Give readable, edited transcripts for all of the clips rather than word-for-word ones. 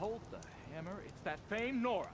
Hold the hammer. It's that famed Nora.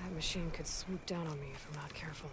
That machine could swoop down on me if I'm not careful.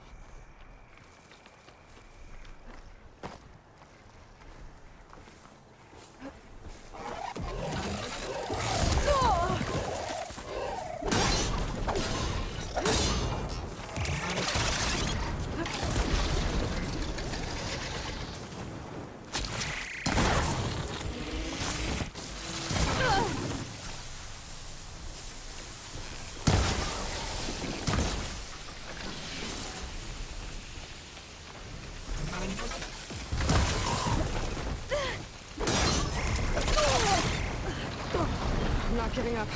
I'm not giving up.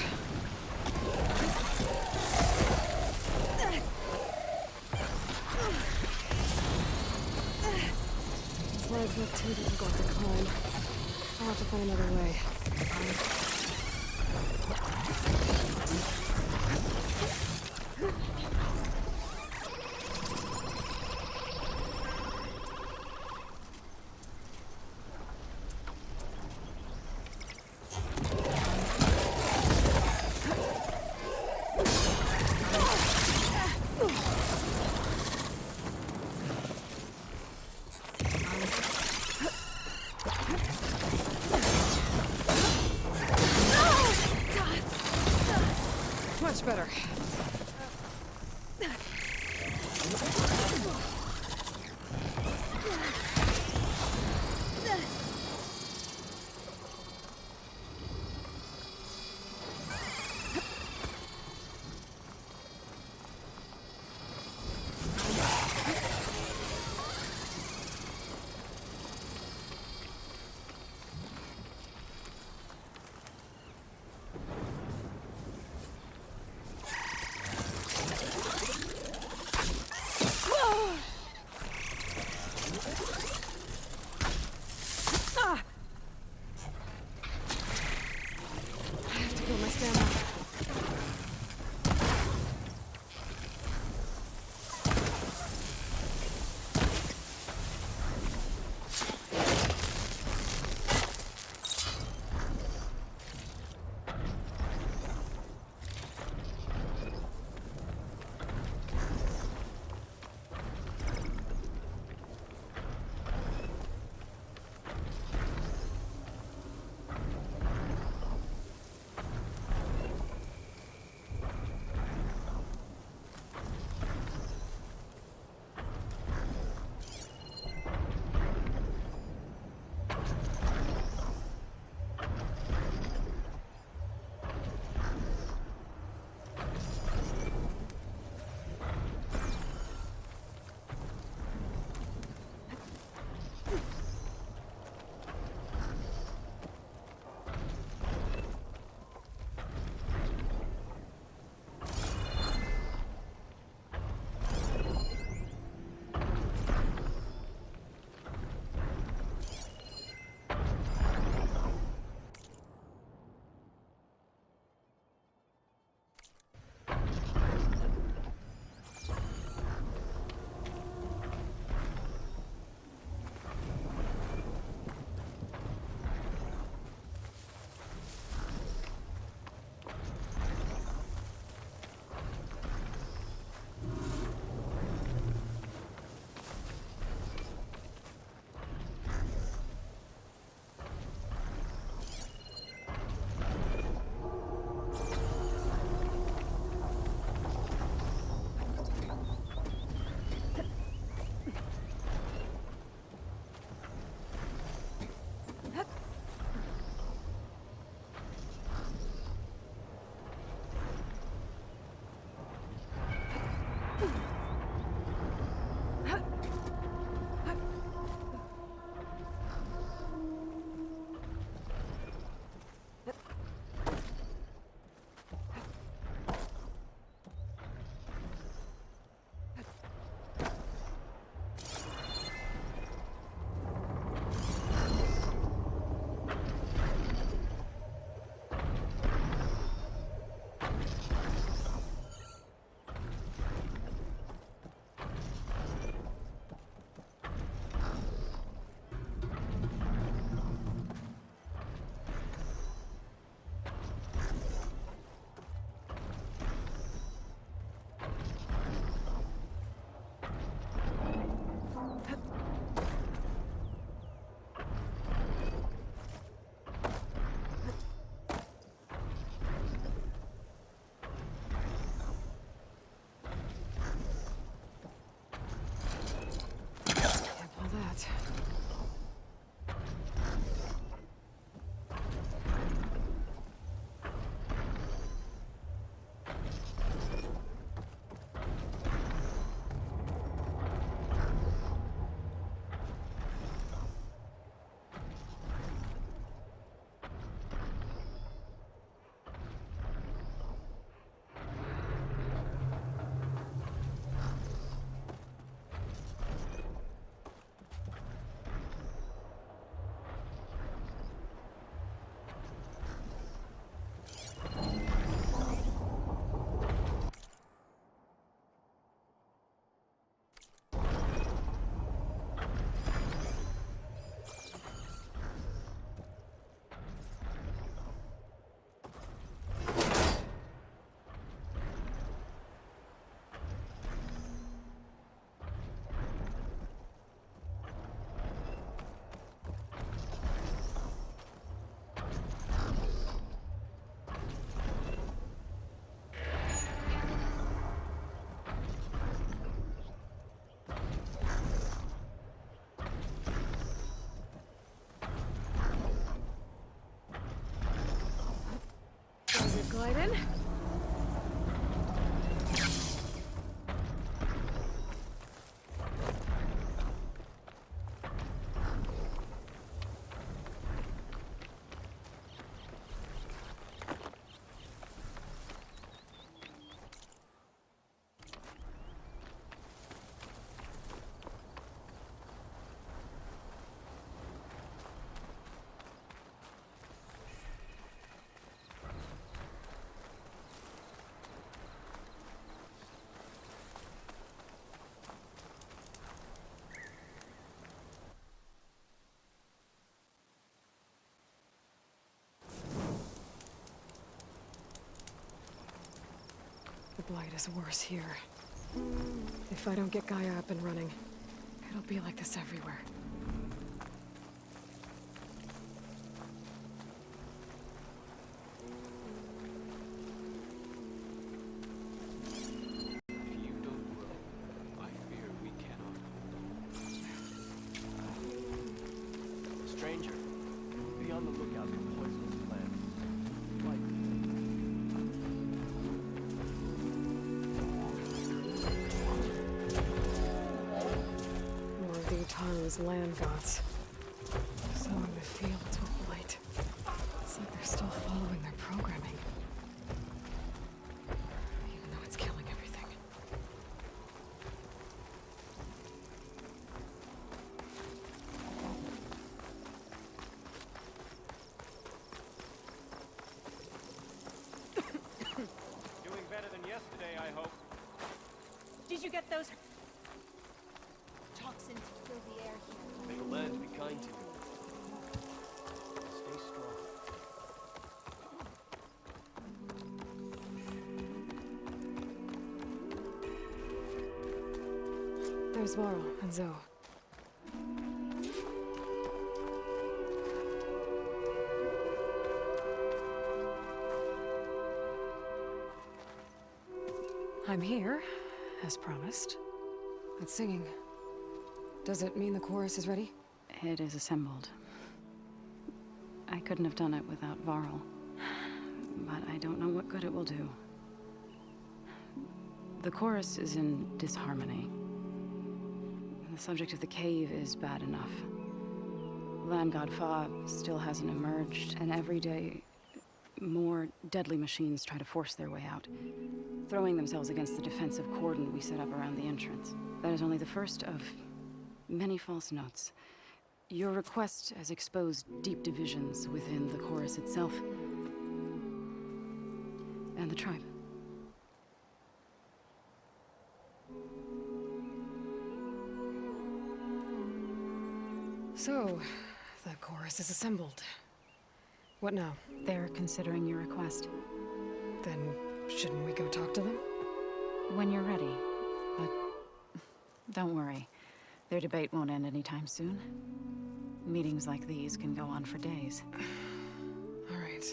too difficult to climb. I'll have to find another way. Much better. Glide in. The blight is worse here. If I don't get Gaia up and running, it'll be like this everywhere. If you don't grow, I fear we cannot. Stranger, be on the lookout for poisonous plants. Like More of the Utah's land gods. Sowing the fields with blight. It's like they're still following their programming. Even though it's killing everything. doing better than yesterday, I hope. Did you get those toxins fill the air here? May the land be kind to you. Stay strong. There's Varl and Zoe. I'm here, as promised. That singing. Does it mean the chorus is ready? It is assembled. I couldn't have done it without Varl. But I don't know what good it will do. The chorus is in disharmony. The subject of the cave is bad enough. Land God Fa still hasn't emerged, and every day, more deadly machines try to force their way out, throwing themselves against the defensive cordon we set up around the entrance. That is only the first of many false notes. Your request has exposed deep divisions within the chorus itself and the tribe. So, the chorus is assembled. What now? They're considering your request. Then, shouldn't we go talk to them? When you're ready. But don't worry. Their debate won't end anytime soon. Meetings like these can go on for days. All right.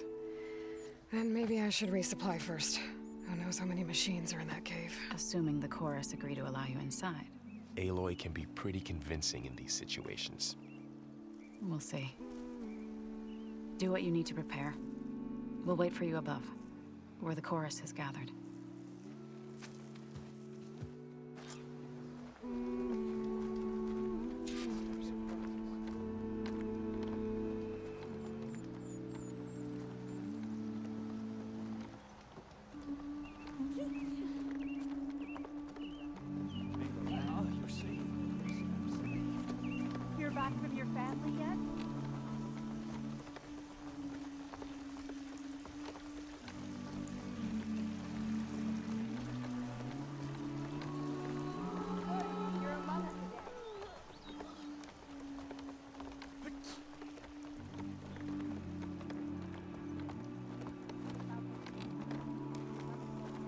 Then maybe I should resupply first. Who knows how many machines are in that cave? Assuming the chorus agree to allow you inside. Aloy can be pretty convincing in these situations. We'll see. Do what you need to prepare. We'll wait for you above, where the chorus has gathered. You're safe. You're back from your family yet? You're among us again.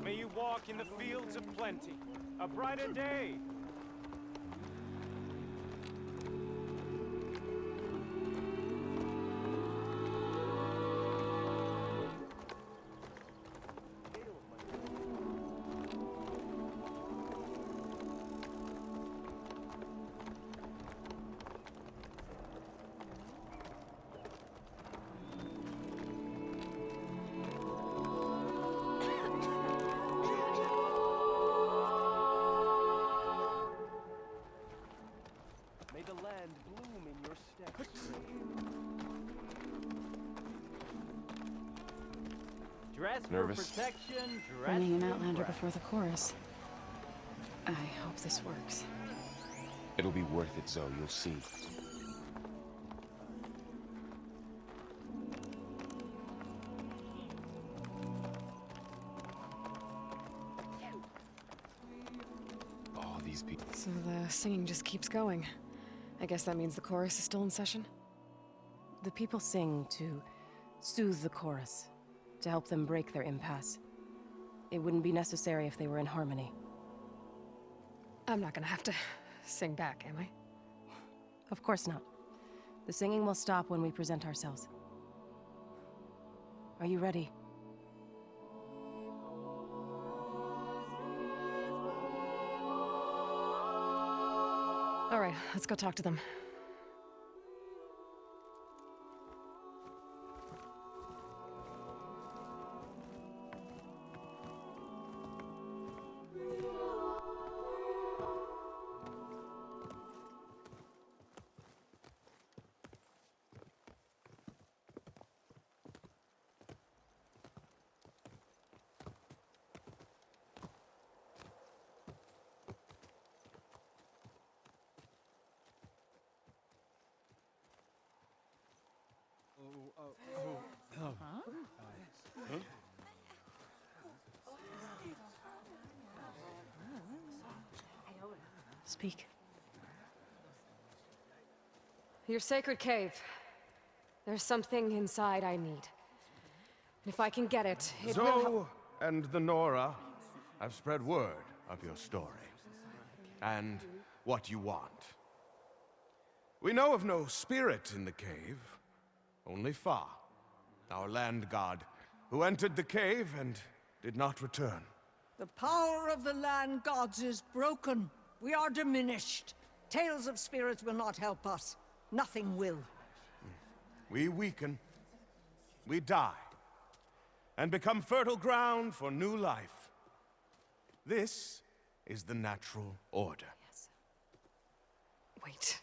May you walk in the fields of plenty. A brighter day. Dress Nervous? for protection, dress Bringing an for outlander pride. before the chorus. I hope this works. It'll be worth it, Zoe. You'll see. All these people. So the singing just keeps going. I guess that means the chorus is still in session? The people sing to soothe the chorus, to help them break their impasse. It wouldn't be necessary if they were in harmony. I'm not gonna have to sing back, am I? Of course not. The singing will stop when we present ourselves. Are you ready? All right, let's go talk to them. Speak. Your sacred cave. There's something inside I need. And if I can get it, it will help. Zoe and the Nora have spread word of your story. And what you want. We know of no spirit in the cave, only Fa, our land god, who entered the cave and did not return. The power of the land gods is broken. We are diminished. Tales of spirits will not help us. Nothing will. We weaken, we die, and become fertile ground for new life. This is the natural order. Wait.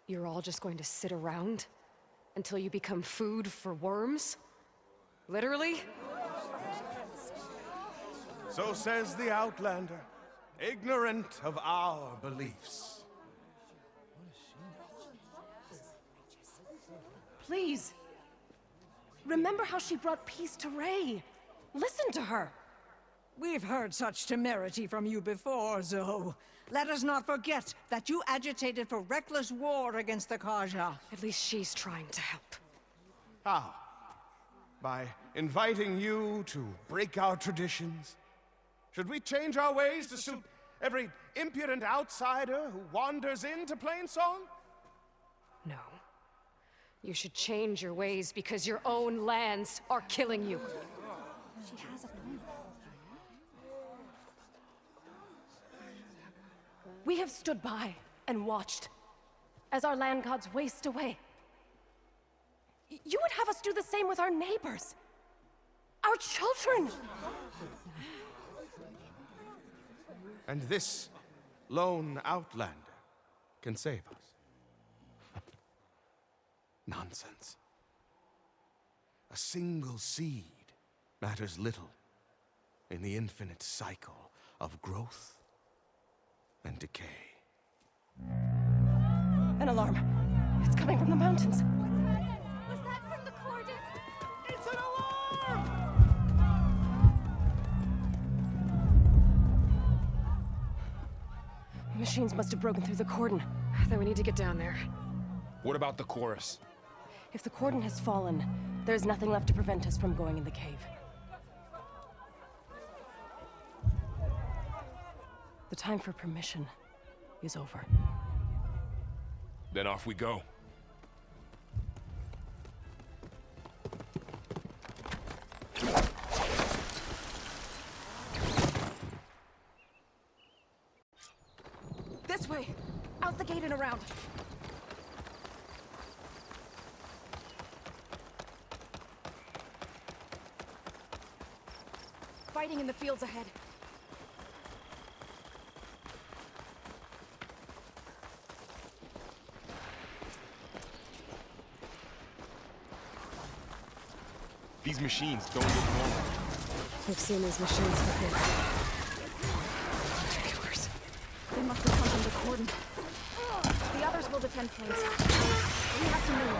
You're all just going to sit around until you become food for worms? Literally? So says the Outlander, ignorant of our beliefs. Please! Remember how she brought peace to Ray. Listen to her! We've heard such temerity from you before, Zoe. Let us not forget that you agitated for reckless war against the Kaja. At least she's trying to help. How? By inviting you to break our traditions? Should we change our ways to suit every impudent outsider who wanders into Plainsong? No. You should change your ways because your own lands are killing you. She has a point. We have stood by and watched as our land gods waste away. You would have us do the same with our neighbors, our children. And this lone outlander can save us. Nonsense. A single seed matters little in the infinite cycle of growth and decay. An alarm. It's coming from the mountains. Was that from the cordon? It's an alarm! Machines must have broken through the cordon. Then we need to get down there. What about the chorus? If the cordon has fallen, there's nothing left to prevent us from going in the cave. The time for permission is over. Then off we go. This way! Out the gate and around! Fighting in the fields ahead. These machines don't look normal. We've seen these machines before. Killers. They must have come from the cordon. The others will defend place. We have to move.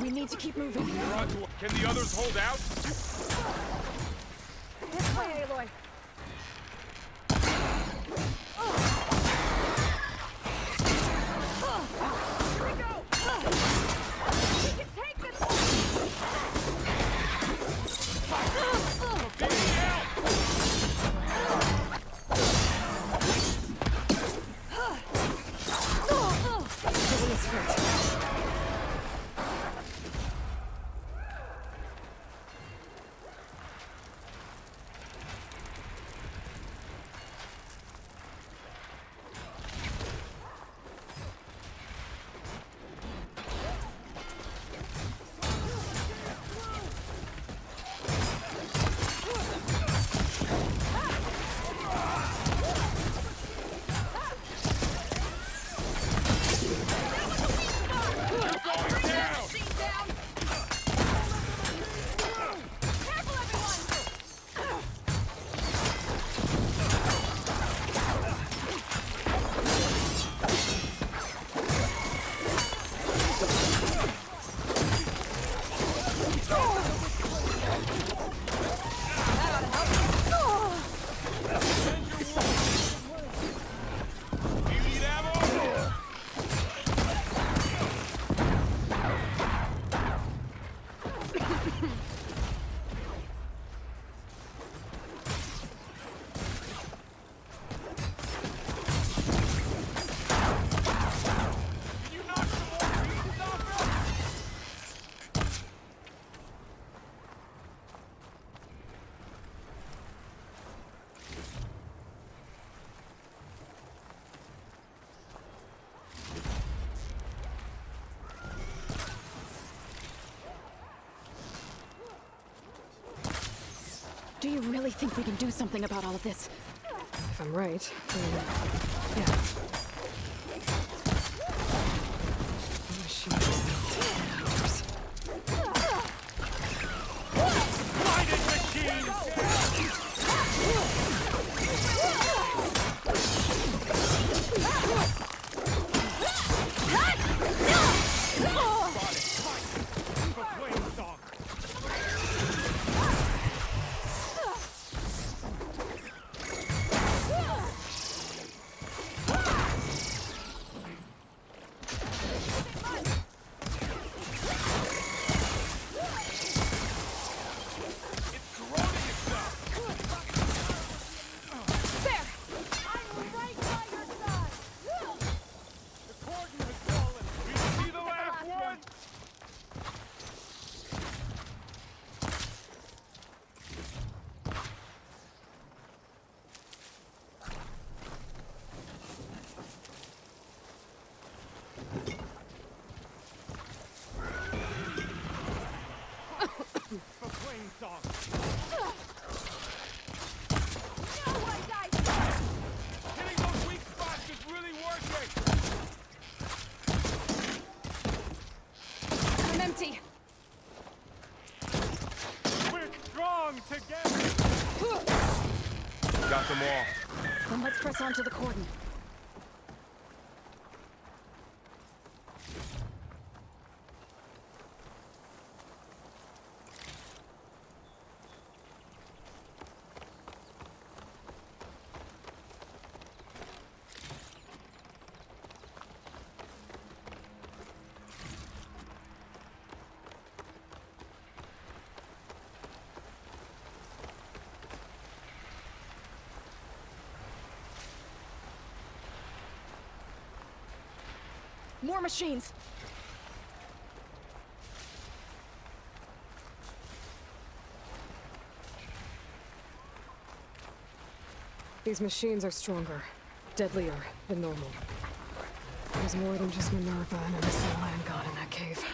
We need to keep moving. Can the others hold out? This way, Aloy. Here we go! We can take this one! Do you really think we can do something about all of this? If I'm right, then yeah. The machine is hunters. Blinded machine! For flame dog. Hitting those weak spots is really working! I'm empty. We're strong together! Got them all. Then let's press on to the cordon. More machines! These machines are stronger, deadlier than normal. There's more than just Minerva and an innocent land god in that cave.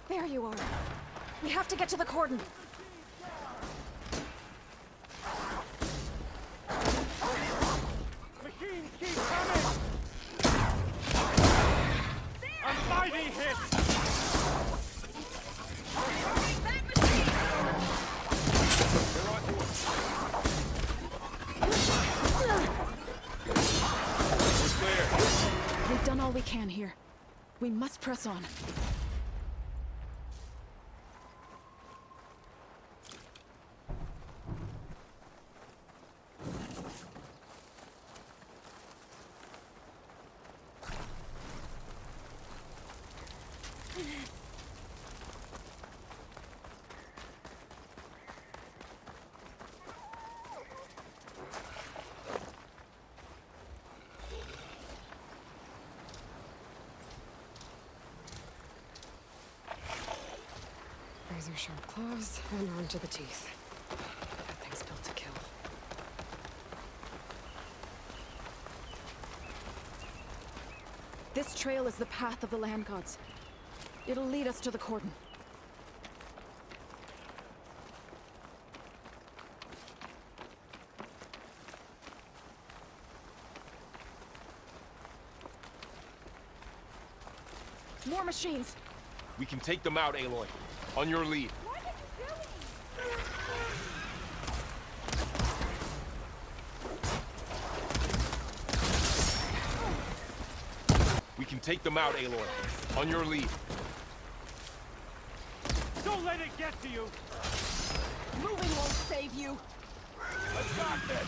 There you are. We have to get to the cordon. Machines keep coming! A mighty hit! We're clear. We've done all we can here. We must press on. Razor-sharp claws and armed to the teeth. That thing's built to kill. This trail is the path of the land gods. It'll lead us to the cordon. More machines! We can take them out, Aloy. On your lead. We can take them out, Aloy. On your lead. Don't let it get to you! Moving won't save you! I got this!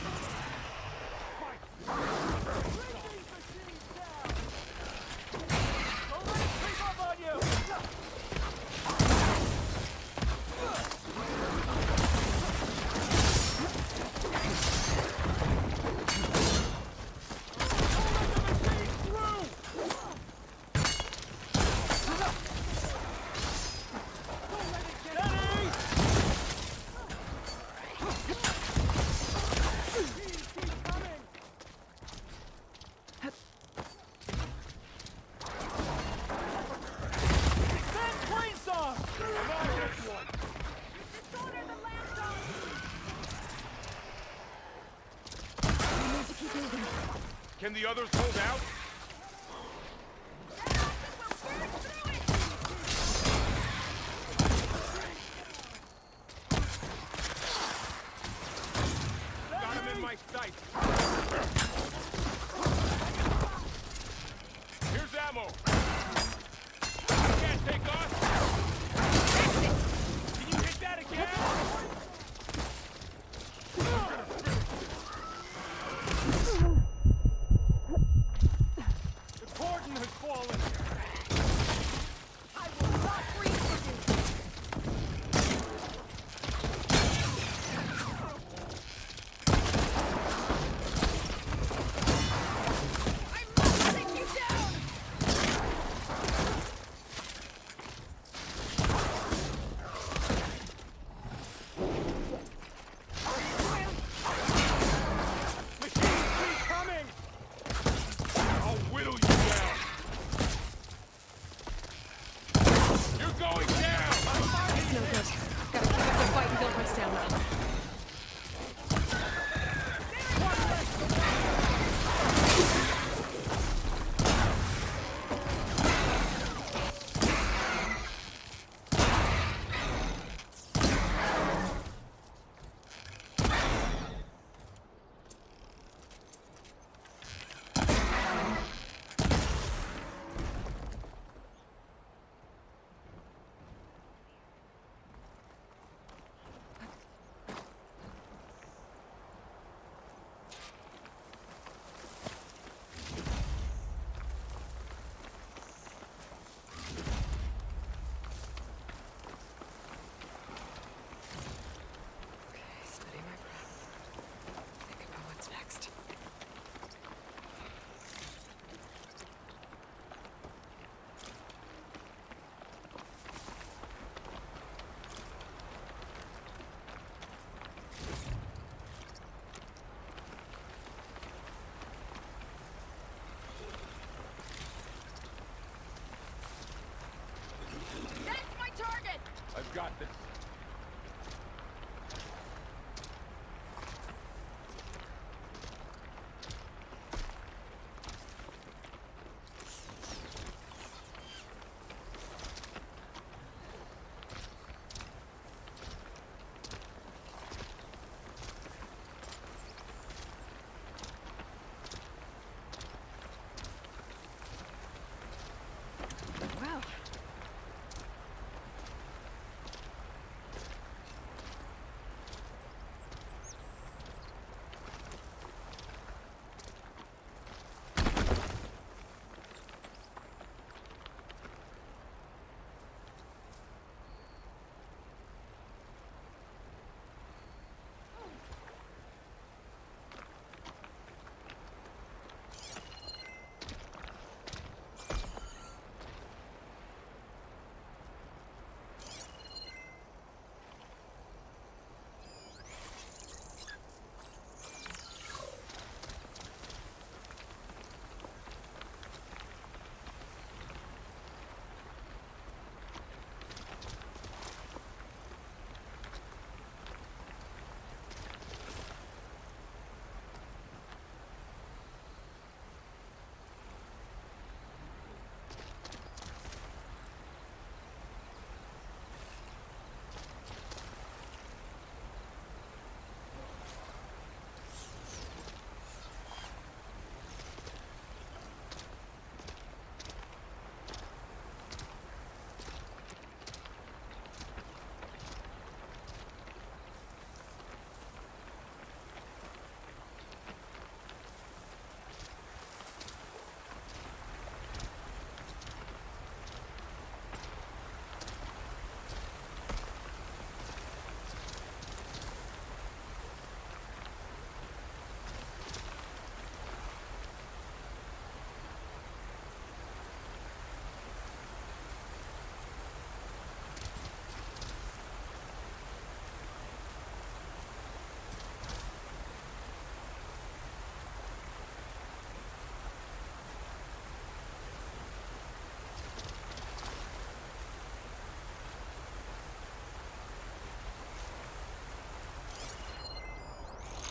Don't let it creep up on you! Can the others hold out? Got him in my sight! Here's ammo. You can't take us. Can you hit that again?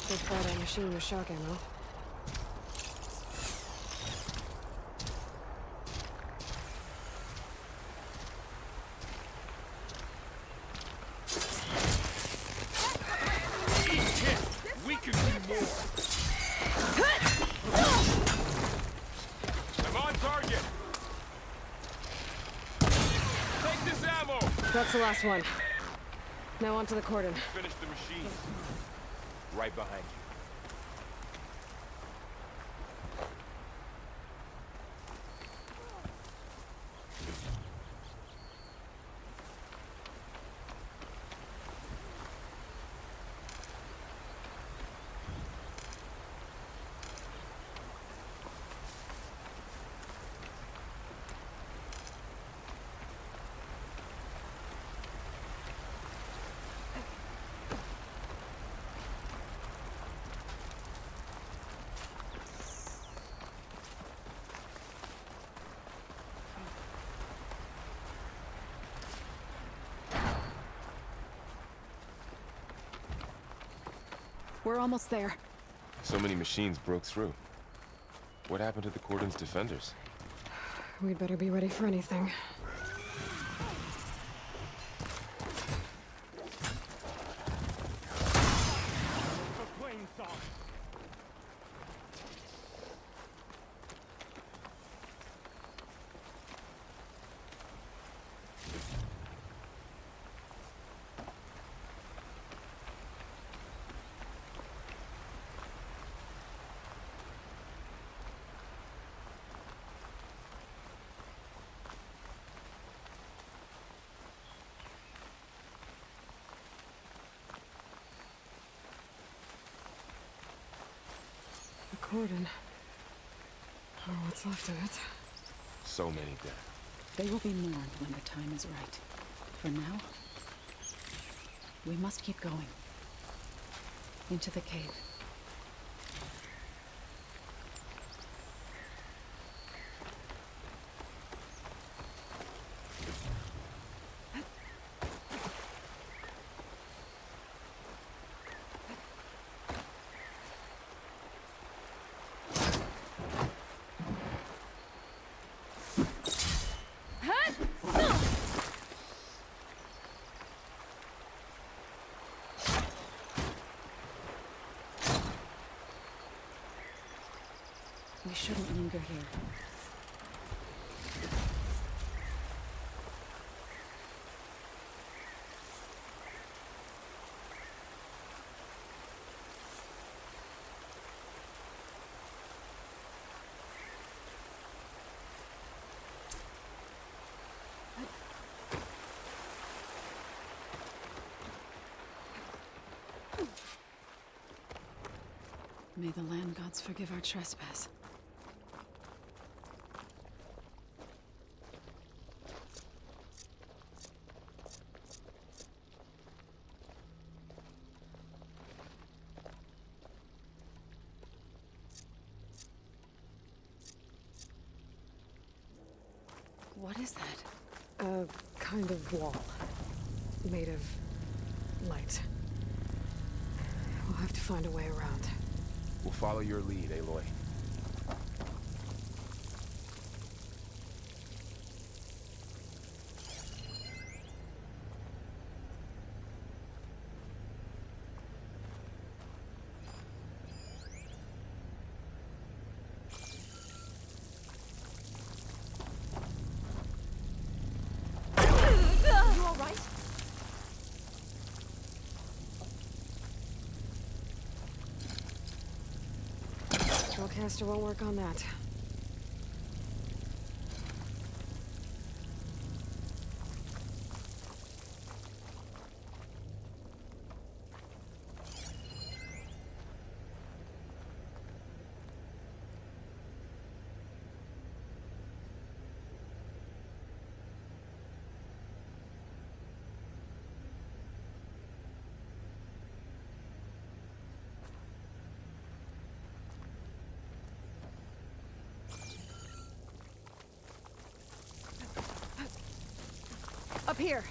Should try that machine with shock ammo. We can do more. I'm on target. Take this ammo. That's the last one. Now onto the cordon. Finish the machine. Right behind you. We're almost there. So many machines broke through. What happened to the cordon's defenders? We'd better be ready for anything. The cordon. Or what's left of it. So many dead. They will be mourned when the time is right. For now, we must keep going. Into the cave. We shouldn't linger here. May the land gods forgive our trespass. What is that? A kind of wall. Made of light. We'll have to find a way around. We'll follow your lead, Aloy. Spellcaster won't work on that. Up here!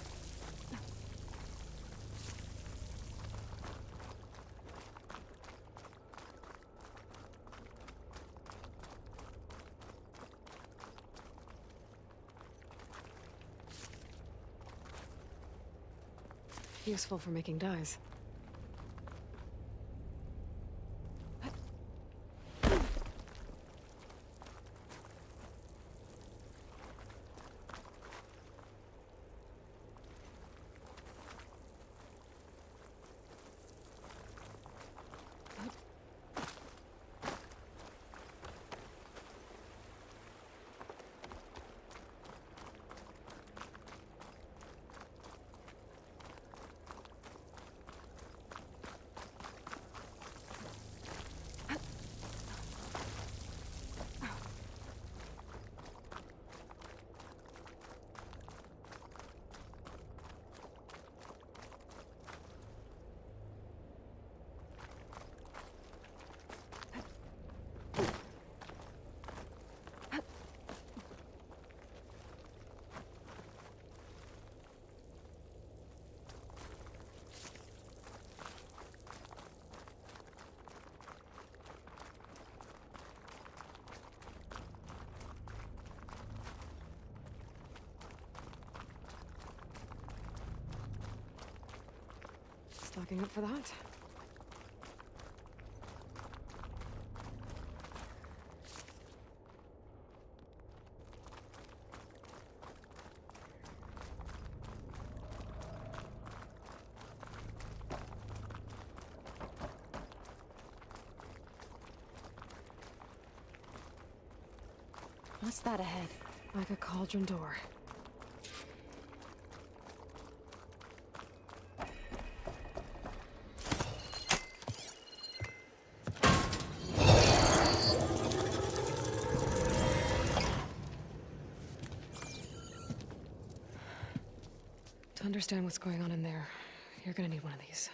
Useful for making dyes. Stocking up for that. What's that ahead? Like a cauldron door. To understand what's going on in there, you're gonna need one of these.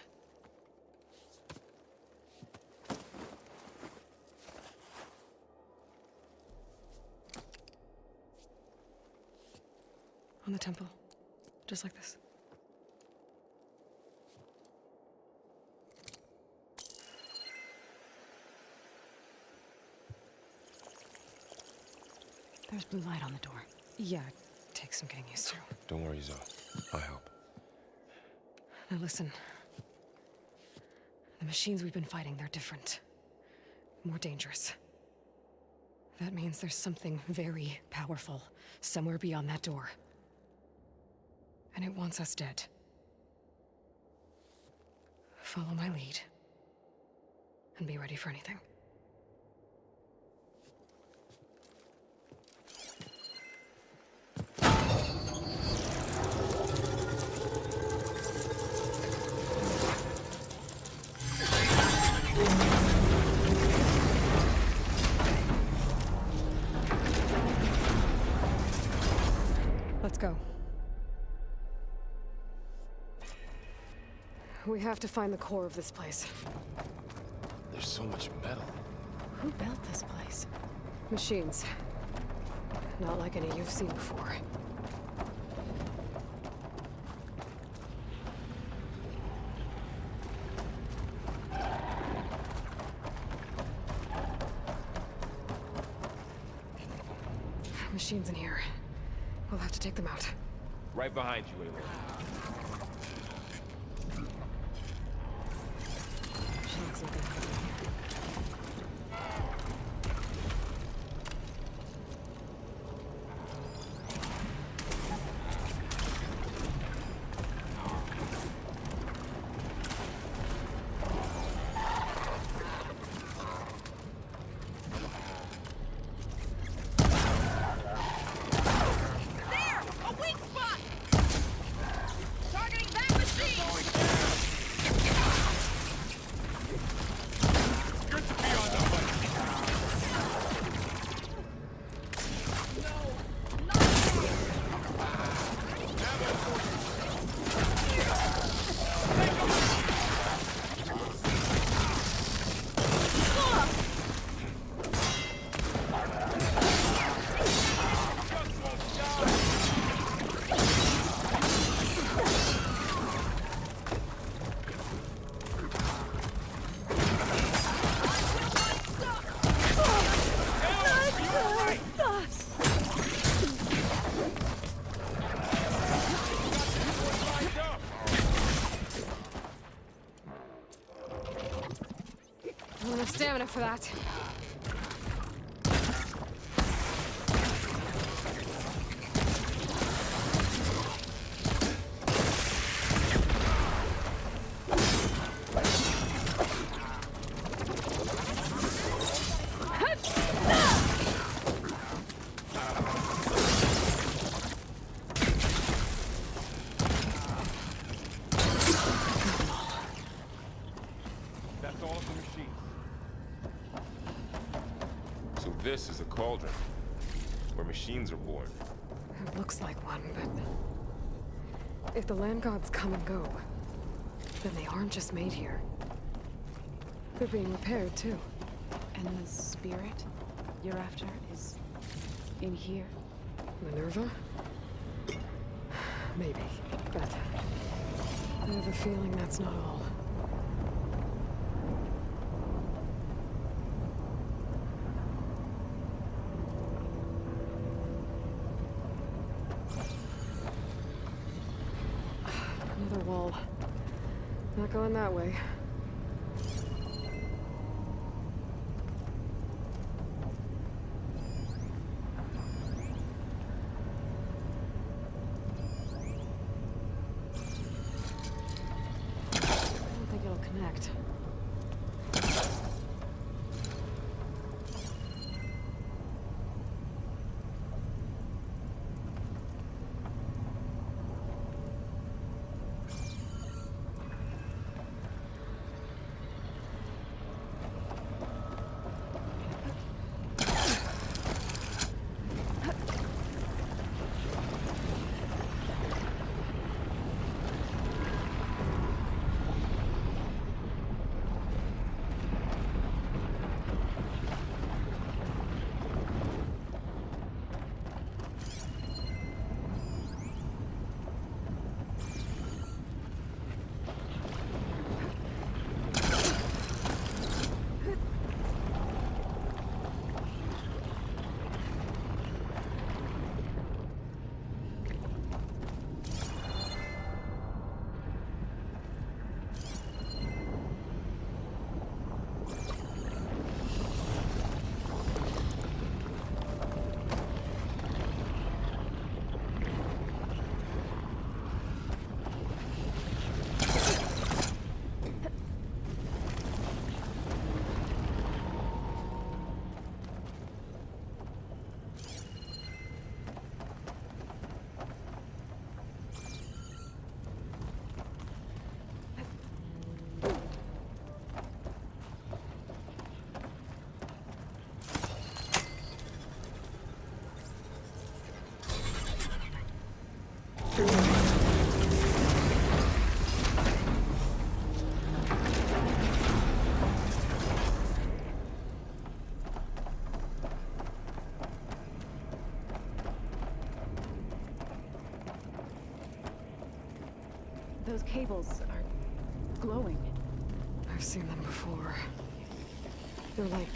On the temple. Just like this. There's blue light on the door. Yeah, it takes some getting used to. Don't worry, Zoe. I'll help. Now listen. The machines we've been fighting, they're different. More dangerous. That means there's something very powerful somewhere beyond that door. And it wants us dead. Follow my lead. And be ready for anything. Let's go. We have to find the core of this place. There's so much metal. Who built this place? Machines. Not like any you've seen before. Machines in here. We'll have to take them out. Right behind you, Aloy. She looks like a... stamina for that. That's all of the machines. So this is a cauldron, where machines are born. It looks like one, but if the land gods come and go, then they aren't just made here. They're being repaired, too. And the spirit you're after is in here? Minerva? Maybe, but I have a feeling that's not all. Another wall. Not going that way. Connect. Those cables are glowing. I've seen them before. They're like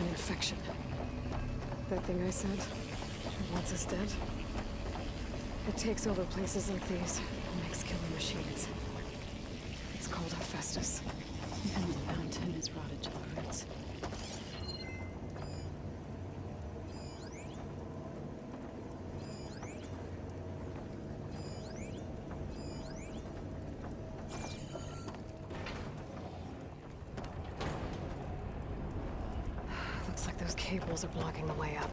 an infection. That thing I said, it wants us dead. It takes over places like these and makes killer machines. It's called Hephaestus. And the fountain is rotted to the roots. Looks like those cables are blocking the way up.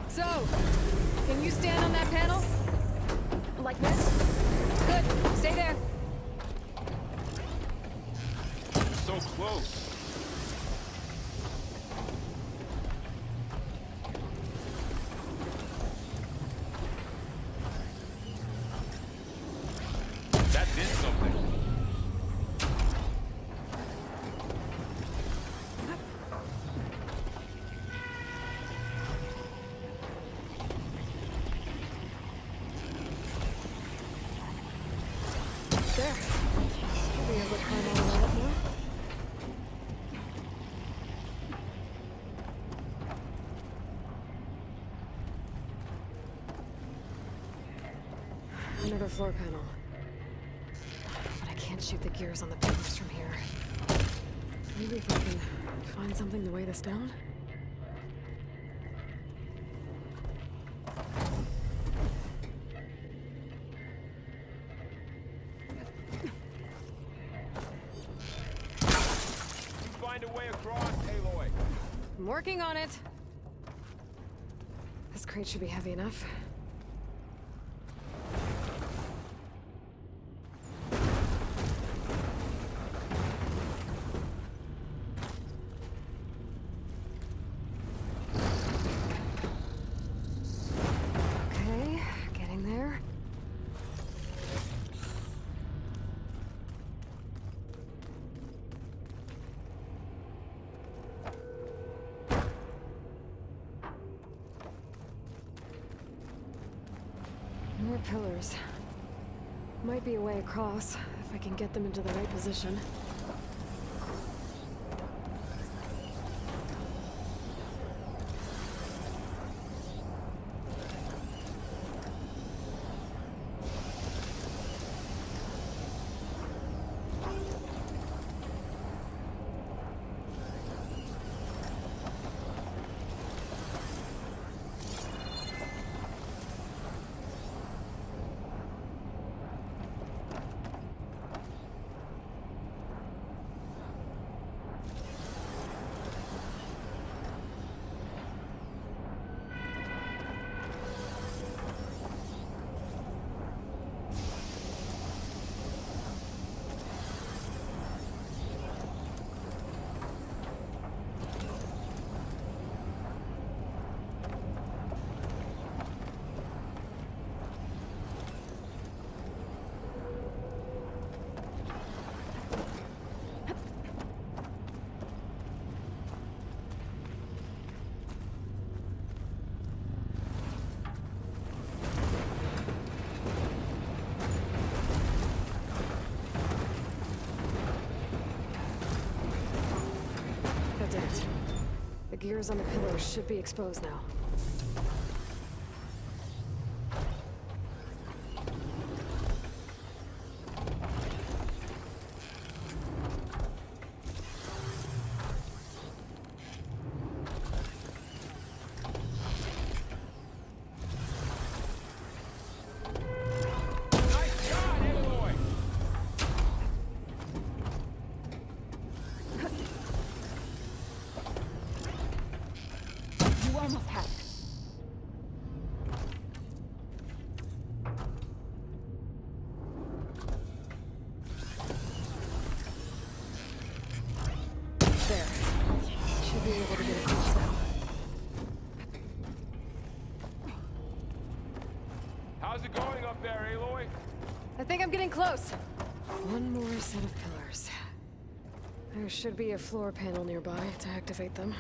So, another floor panel. But I can't shoot the gears on the pillars from here. Maybe if I can find something to weigh this down? Find a way across, Aloy. I'm working on it. This crate should be heavy enough. Okay, getting there. More pillars. Might be a way across, if I can get them into the right position. That did it. The gears on the pillars should be exposed now. How's it going up there, Aloy? I think I'm getting close. One more set of pillars. There should be a floor panel nearby to activate them.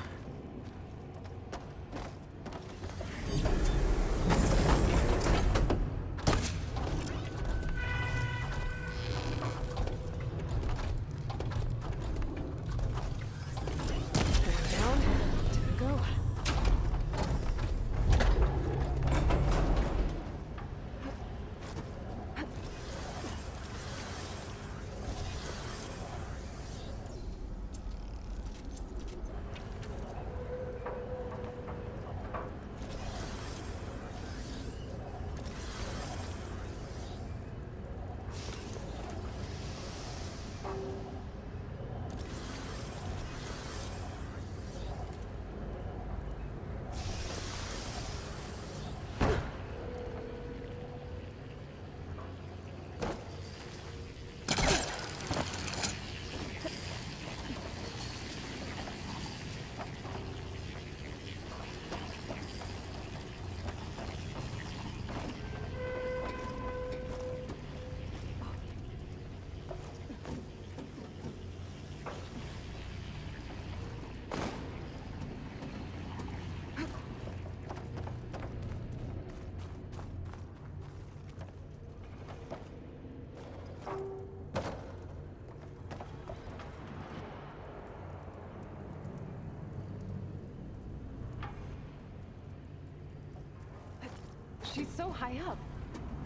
She's so high up.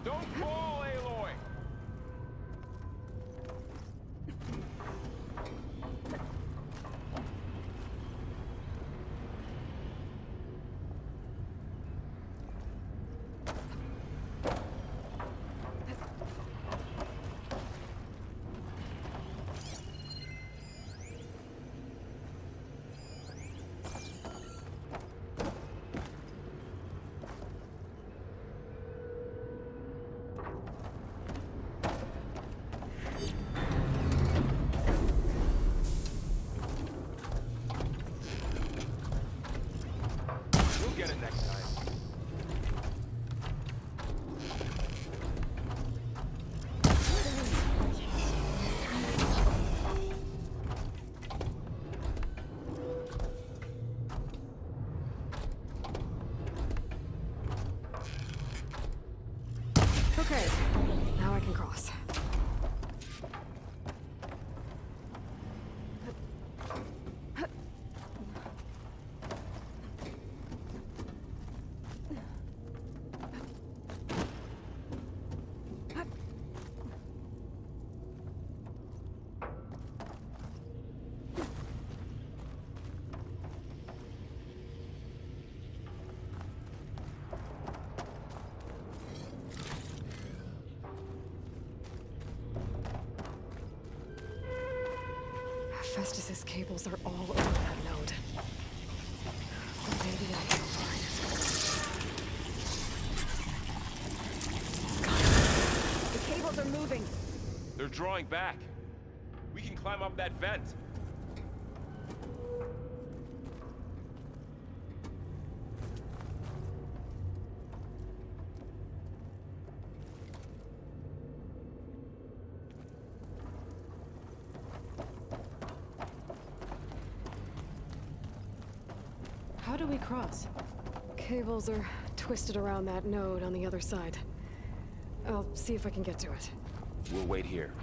Don't fall, Aloy! Get it next time. Okay, now I can cross. Festus's cables are all over that node. Maybe I can find it. The cables are moving. They're drawing back. We can climb up that vent. How do we cross? Cables are twisted around that node on the other side. I'll see if I can get to it. We'll wait here.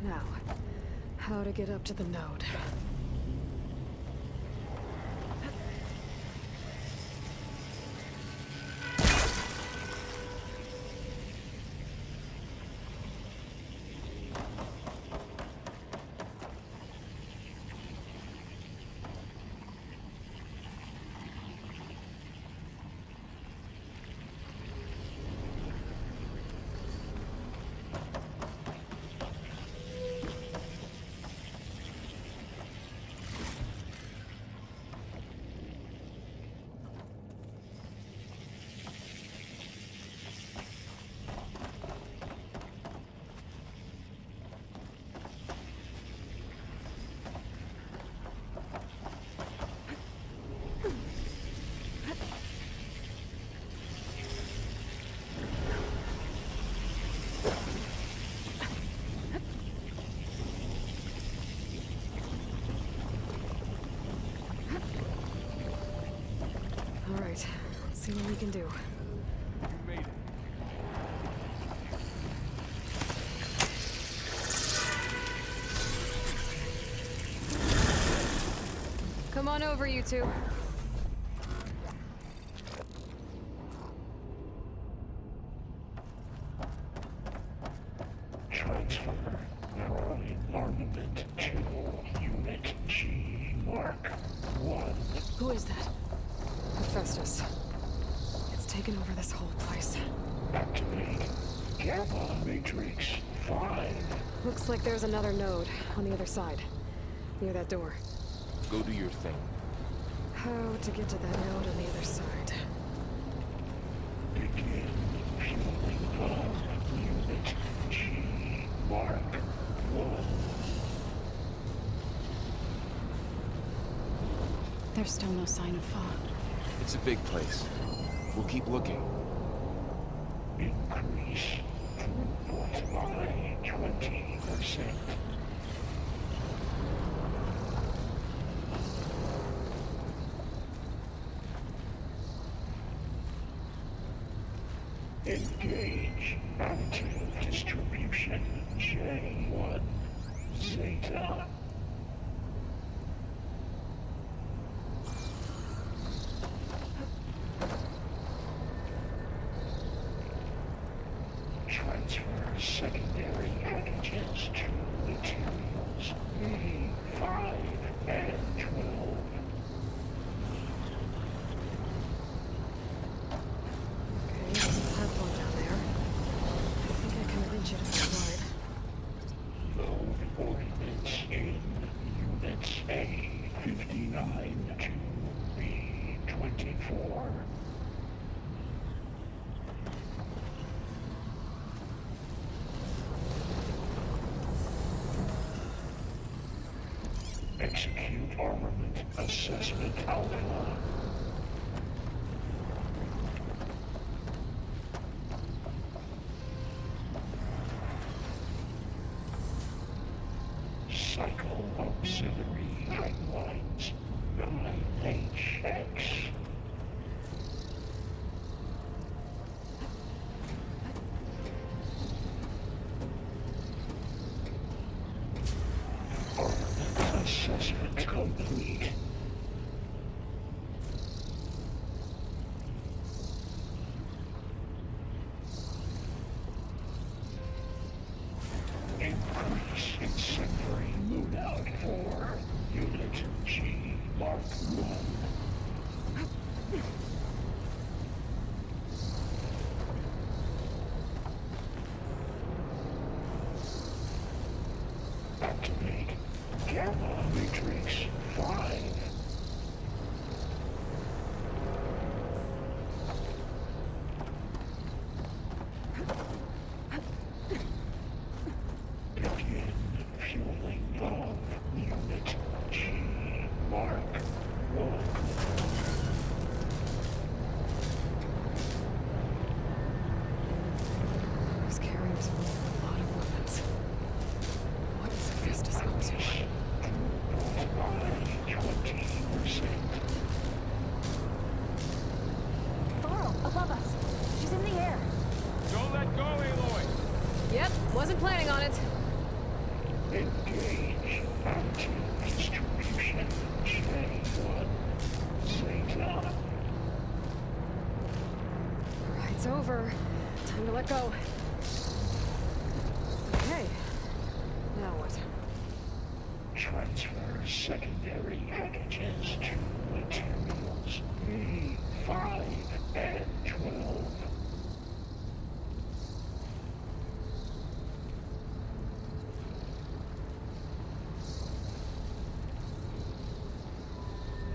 Now, how to get up to the node. Alright, let's see what we can do. You made it. Come on over, you two. Transfer Varl armament to Unit G Mark 1. Who is that? Hephaestus. It's taken over this whole place. Activate Gamma Matrix 5. Looks like there's another node on the other side, near that door. Go do your thing. How to get to that node on the other side? Begin fueling on Unit G Mark 1. There's still no sign of fog. It's a big place. We'll keep looking. Increase throughput by 20%. Engage active distribution J1 Zeta. Transfer secondary packages to materials A5 and 12. Okay, there's a platform down there. I think I can reach it if I slide. Load ordnance in Units A59 to B24. Execute armament assessment Alva. Cycle auxiliary pipelines 9HX. Armament assessment complete. Increase incendiary loadout for Unit G Mark 1. Activate Gamma Matrix 5. Begin fueling of Unit G Mark 1. These carriers will need a lot of weapons. What is Hephaestus up to? Throughput by 20%. Varl, above us. She's in the air. Don't let go, Aloy! Yep, wasn't planning on it. Engage anti-distribution J1 Zeta. Ride's over. Time to let go. Okay. Now what? Transfer secondary packages to materials A5 and 12.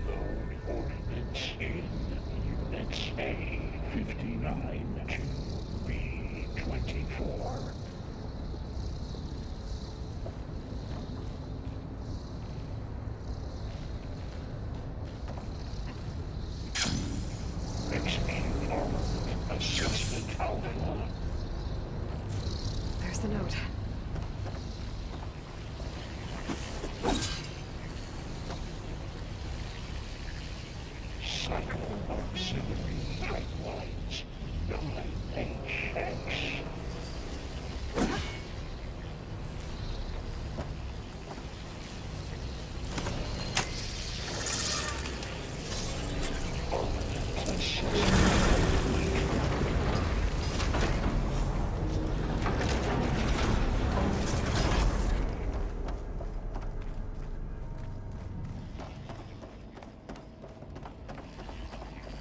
Load ordnance in units A59 to B24. Execute armored assistant Alva. There's the note. Cycle auxiliary pipelines 9HX.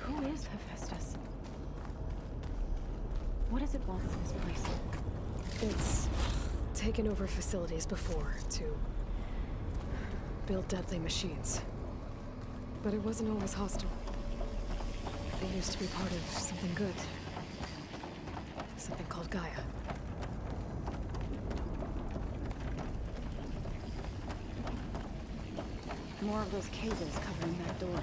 Who is Hephaestus? What does it want from this place? It's taken over facilities before to build deadly machines. But it wasn't always hostile. It used to be part of something good. Something called GAIA. More of those cables covering that door.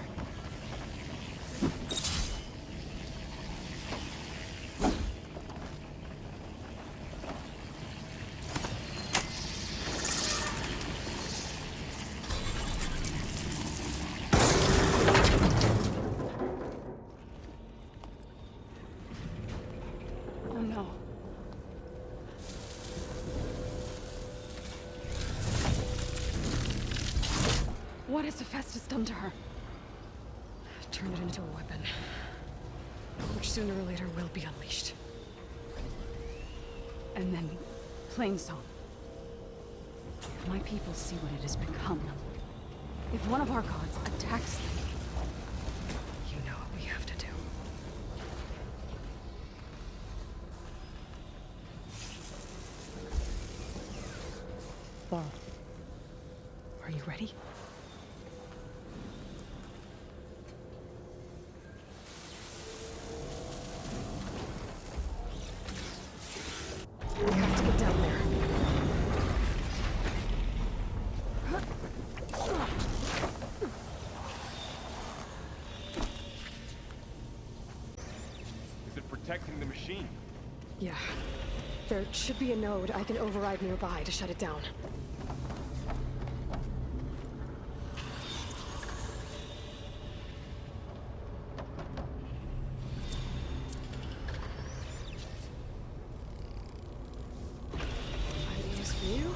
Oh no. What has Hephaestus done to her? Turned it into a weapon. Which sooner or later will be unleashed. And then, Plainsong. If my people see what it has become, if one of our gods attacks them, You know what we have to do. Varl, Are you ready? We have to get down there. Is it protecting the machine? Yeah. There should be a node I can override nearby to shut it down. Ideas for you?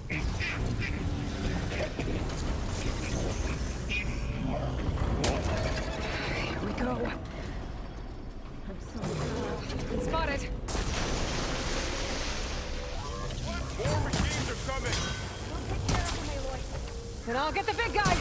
Here we go. Spotted. More machines are coming! Then I'll get the big guy.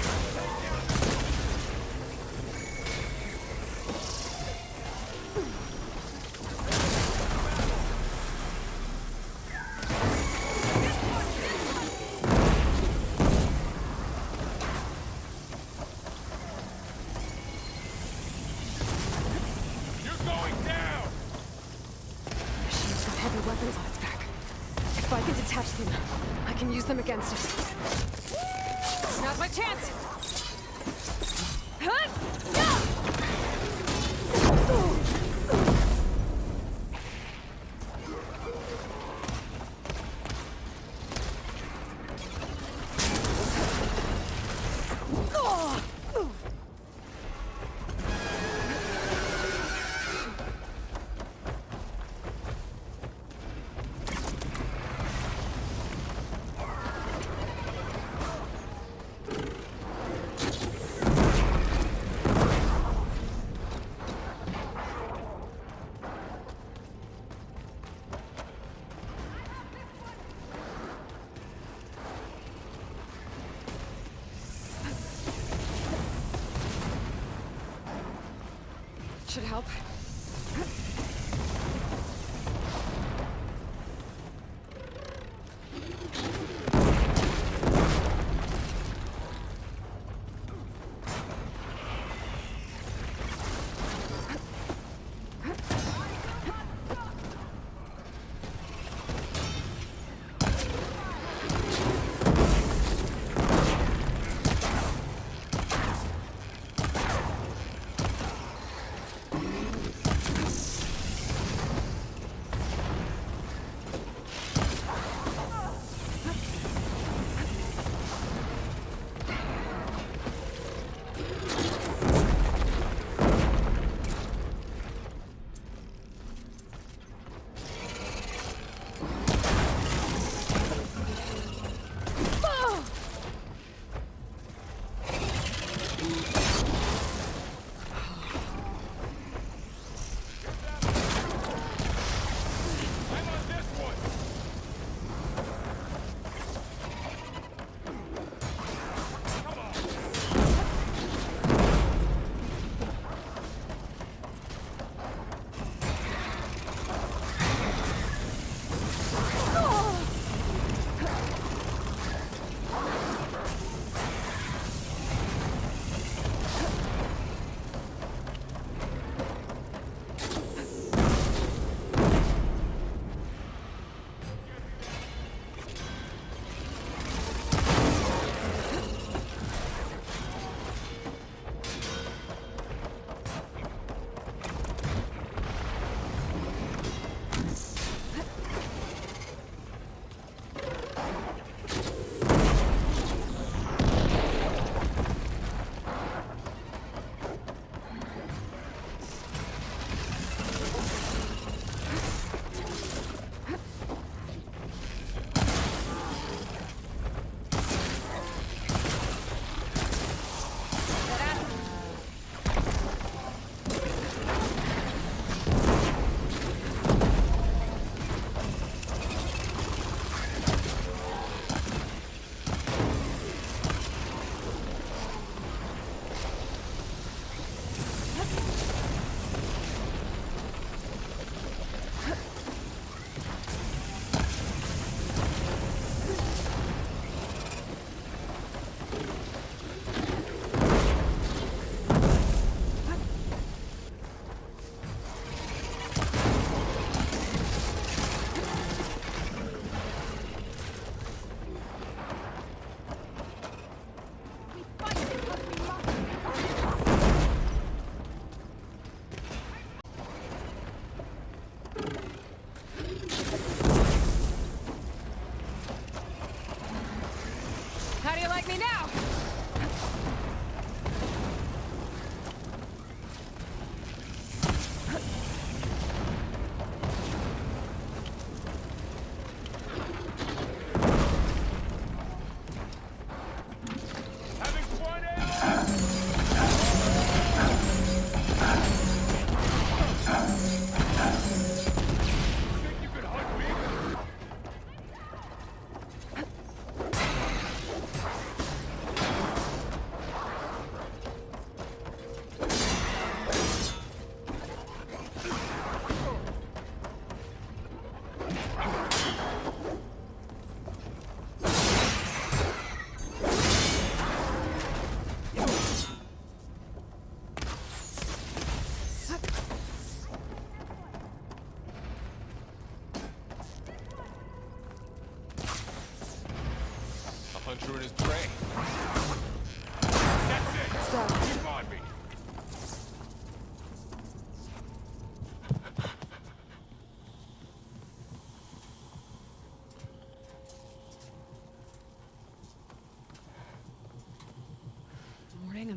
Your weapons on its back. If I can detach them, I can use them against it. Now's my chance! Huh? Yeah! Should help.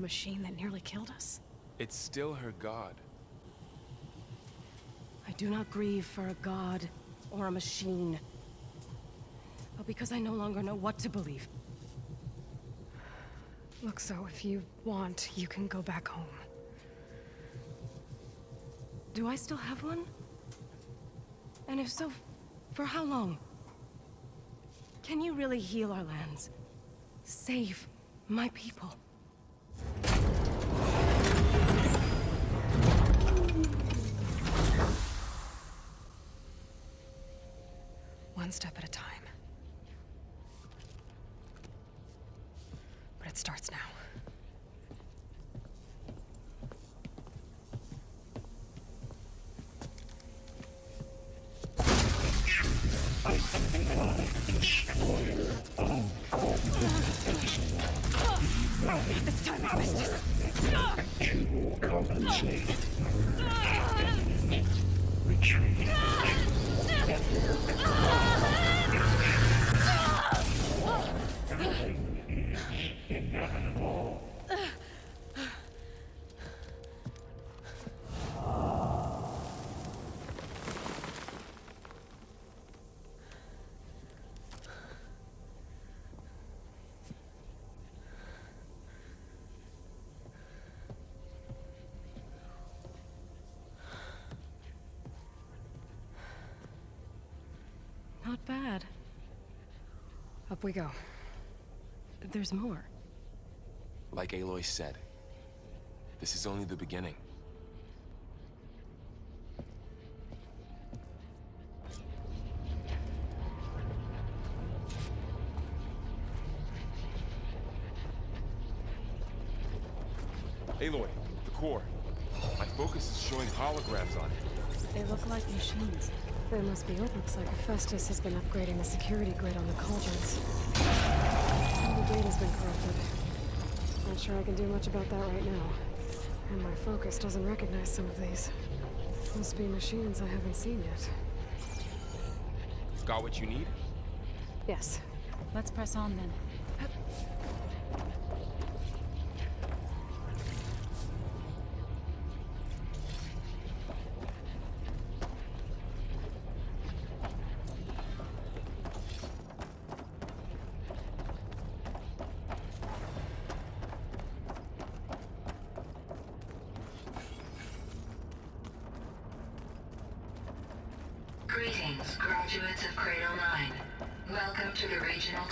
machine that nearly killed us? It's still her god. I do not grieve for a god or a machine, but because I no longer know what to believe. Look, so if you want, you can go back home. Do I still have one? And if so, for how long? Can you really heal our lands? Save my people? One step at a time. But it starts now. It's time I missed it. To compensate. Retreat. Everything is inevitable. Not bad. Up we go. There's more. Like Aloy said, this is only the beginning. Aloy, the core. My focus is showing holograms on it. They look like machines. There must be. Looks like Hephaestus has been upgrading the security grid on the cauldrons. The data's been corrupted. Not sure I can do much about that right now. And my focus doesn't recognize some of these. Must be machines I haven't seen yet. Got what you need? Yes. Let's press on then. Greetings, graduates of Cradle 9. Welcome to the regional...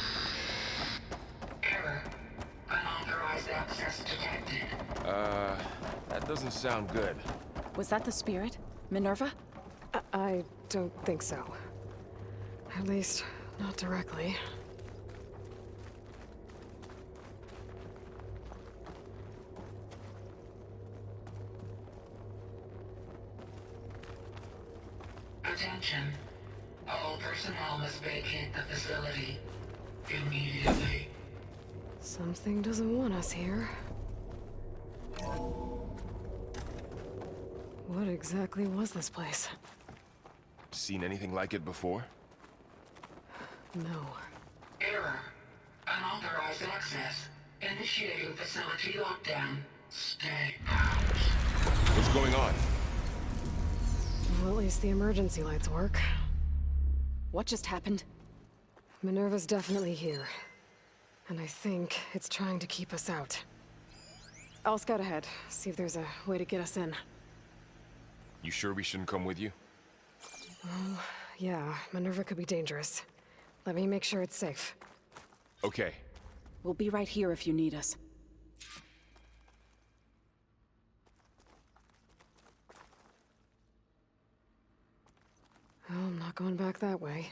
Error. Unauthorized access detected. That doesn't sound good. Was that the spirit? Minerva? I don't think so. At least, not directly. Attention. All personnel must vacate the facility immediately. Something doesn't want us here. What exactly was this place? Seen anything like it before? No. Error. Unauthorized access. Initiating facility lockdown. Stay out. What's going on? Well, at least the emergency lights work. What just happened? Minerva's definitely here. And I think it's trying to keep us out. I'll scout ahead, see if there's a way to get us in. You sure we shouldn't come with you? Well, yeah, Minerva could be dangerous. Let me make sure it's safe. Okay. We'll be right here if you need us. Oh, I'm not going back that way.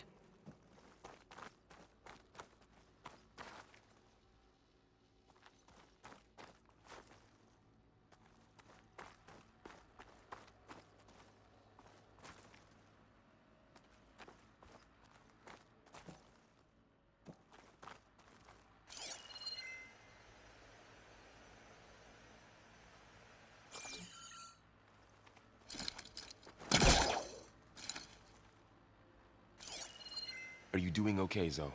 Are you doing okay, Zoe?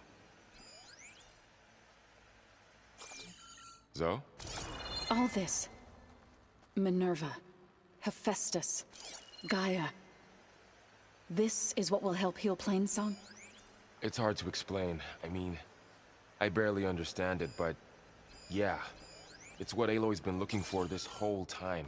Zoe? All this. Minerva, Hephaestus, Gaia. This is what will help heal Plainsong? It's hard to explain. I mean, I barely understand it, but yeah. It's what Aloy's been looking for this whole time.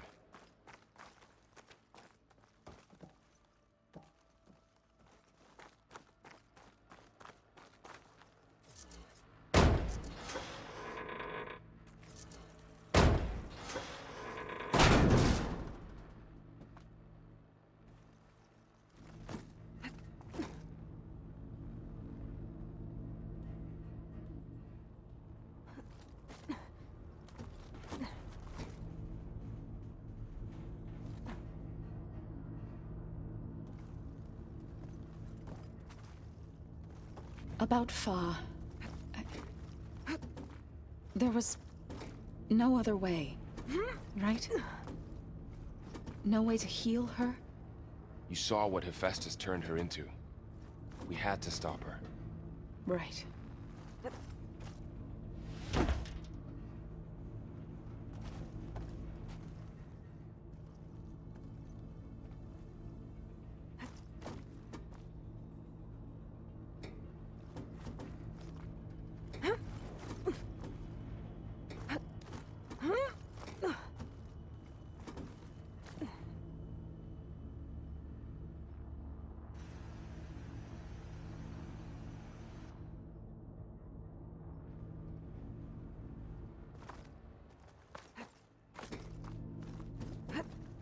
About Fa. There was no other way, right? No way to heal her? You saw what Hephaestus turned her into. We had to stop her. Right.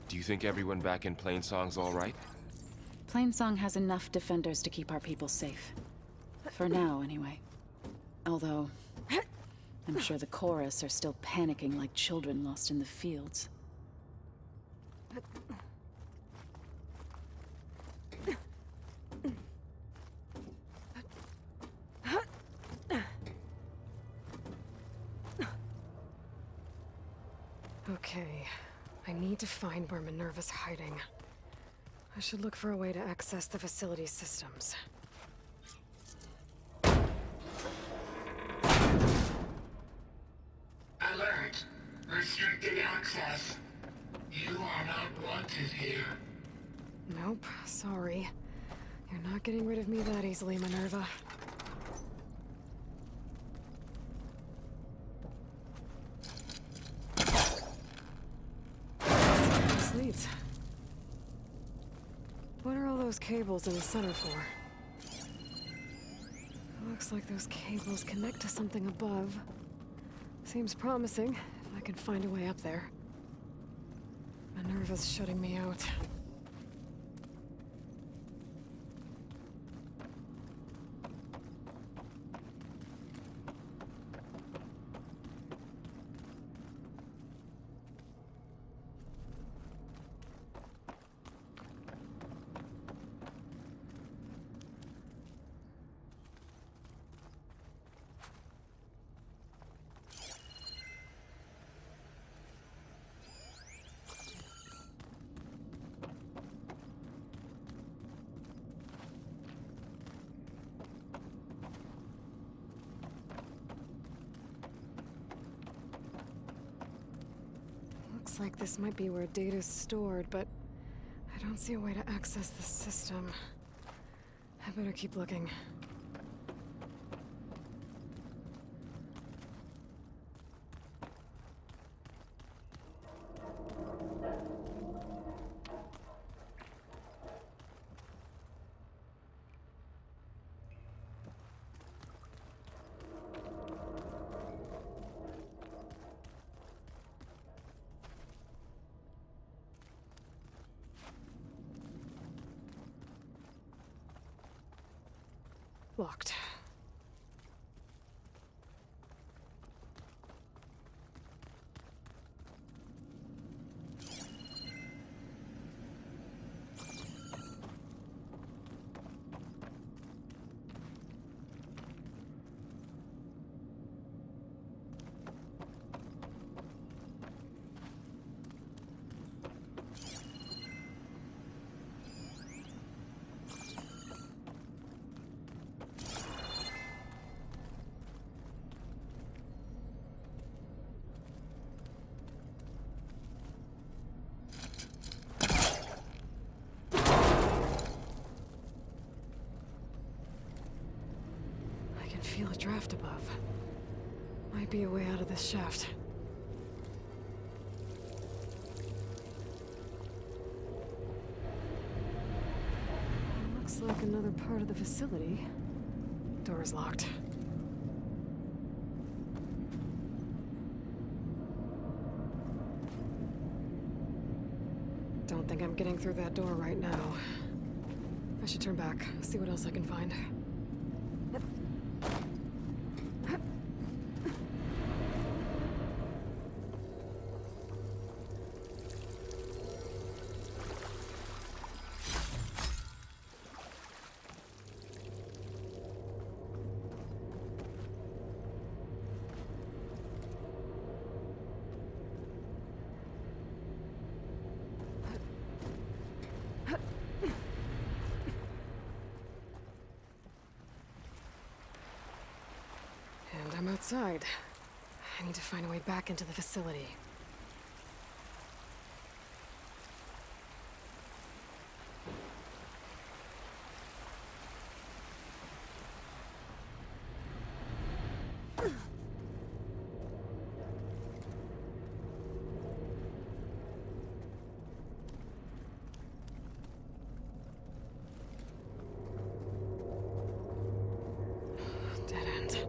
Do you think everyone back in Plainsong's all right? Plainsong has enough defenders to keep our people safe. For now, anyway. Although, I'm sure the chorus are still panicking like children lost in the fields. Okay. I need to find where Minerva's hiding. I should look for a way to access the facility's systems. Alert! Restricted access. You are not wanted here. Nope, sorry. You're not getting rid of me that easily, Minerva. This leads. What are all those cables in the center for? Looks like those cables connect to something above. Seems promising, if I can find a way up there. Minerva's shutting me out. Looks like this might be where data's stored, but I don't see a way to access the system. I better keep looking. Locked. can feel a draft above. Might be a way out of this shaft. Looks like another part of the facility. Door is locked. Don't think I'm getting through that door right now. I should turn back, see what else I can find. I'm outside. I need to find a way back into the facility. Dead end.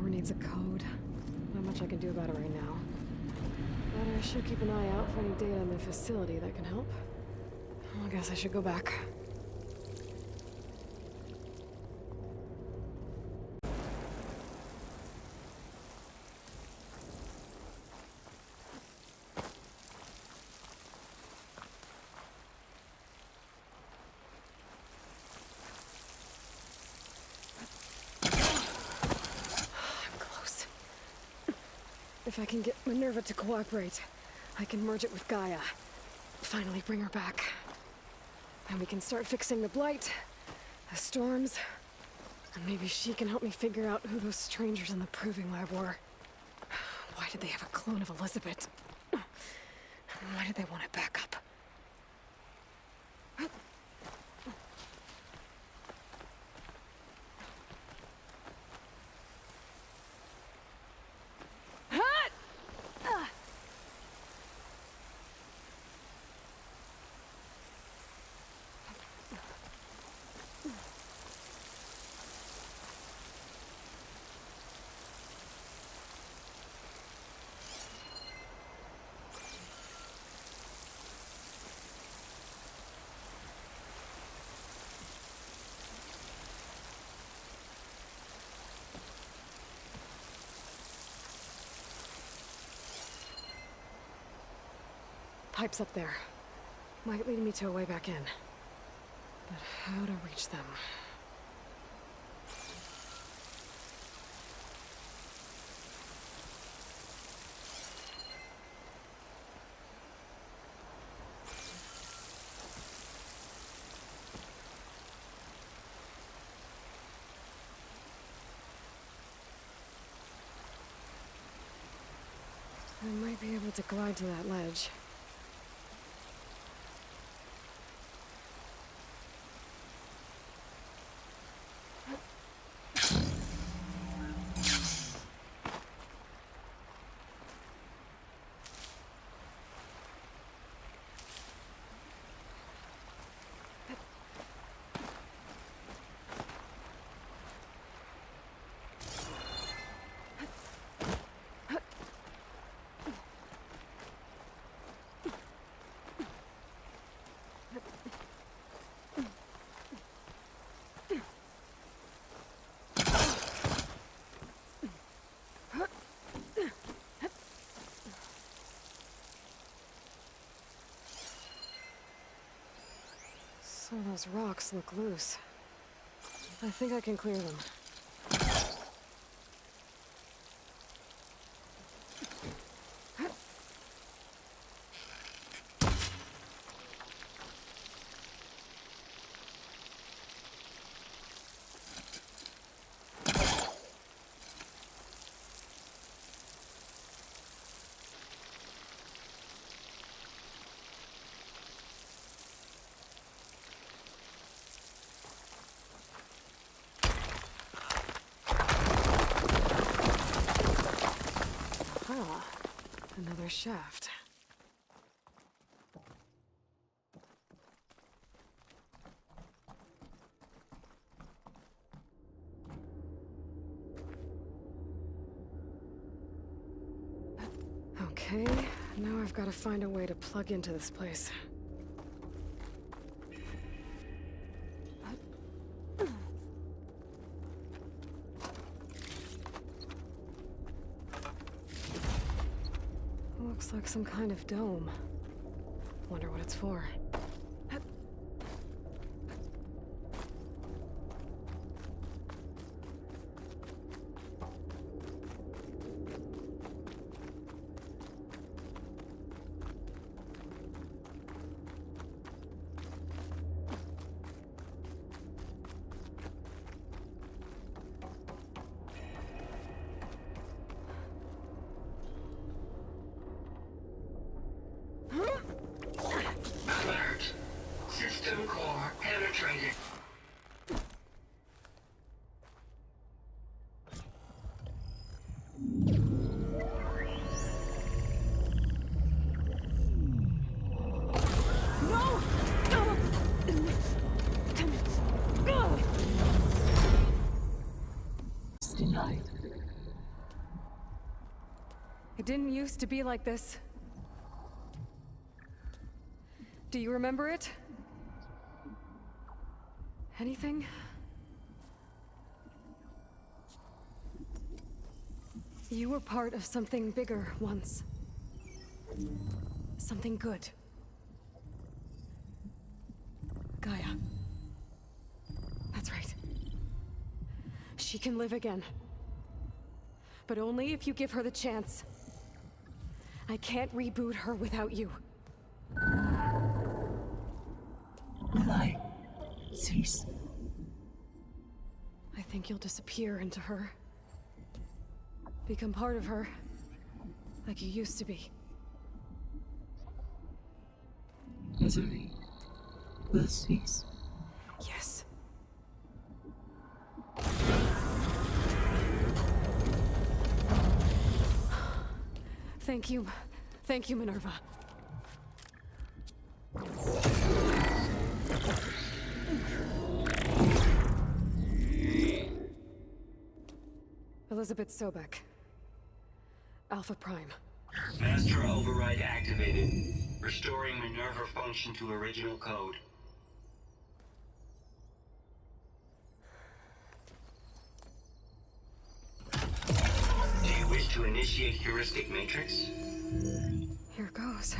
Needs a code. Not much I can do about it right now. But I should keep an eye out for any data in the facility that can help. I guess I should go back. If I can get Minerva to cooperate, I can merge it with Gaia. Finally bring her back. And we can start fixing the blight, the storms, and maybe she can help me figure out who those strangers in the proving lab were. Why did they have a clone of Elizabeth? Why did they want it back up? Pipes up there. Might lead me to a way back in. But how to reach them? I might be able to glide to that ledge. So those rocks look loose. I think I can clear them. Another shaft. Okay, now I've got to find a way to plug into this place. Looks like some kind of dome. Wonder what it's for. Alert. System core penetrated. It didn't used to be like this. Do you remember it? Anything? You were part of something bigger once. Something good. Gaia. That's right. She can live again. But only if you give her the chance. I can't reboot her without you. Aloy, cease. I think you'll disappear into her. Become part of her. Like you used to be. Misery will cease. Yes. Thank you. Thank you, Minerva. Elizabeth Sobek. Alpha Prime. Master override activated. Restoring Minerva function to original code. Do you wish to initiate heuristic matrix? Here goes.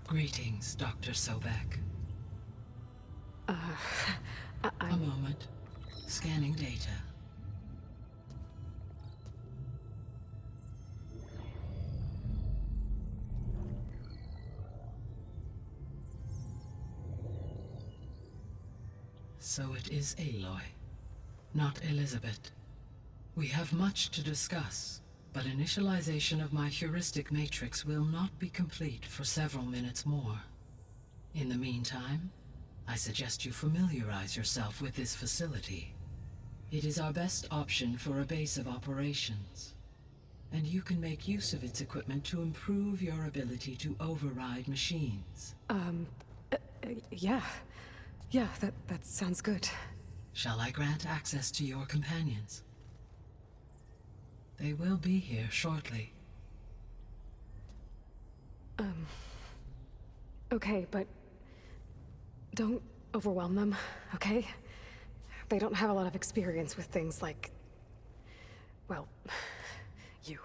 Greetings, Dr. Sobek. A moment. Scanning data. So it is Aloy, not Elizabeth. We have much to discuss. But initialization of my heuristic matrix will not be complete for several minutes more. In the meantime, I suggest you familiarize yourself with this facility. It is our best option for a base of operations. And you can make use of its equipment to improve your ability to override machines. Yeah. Yeah, that sounds good. Shall I grant access to your companions? They will be here shortly. Okay, but don't overwhelm them, okay? They don't have a lot of experience with things like, well, you.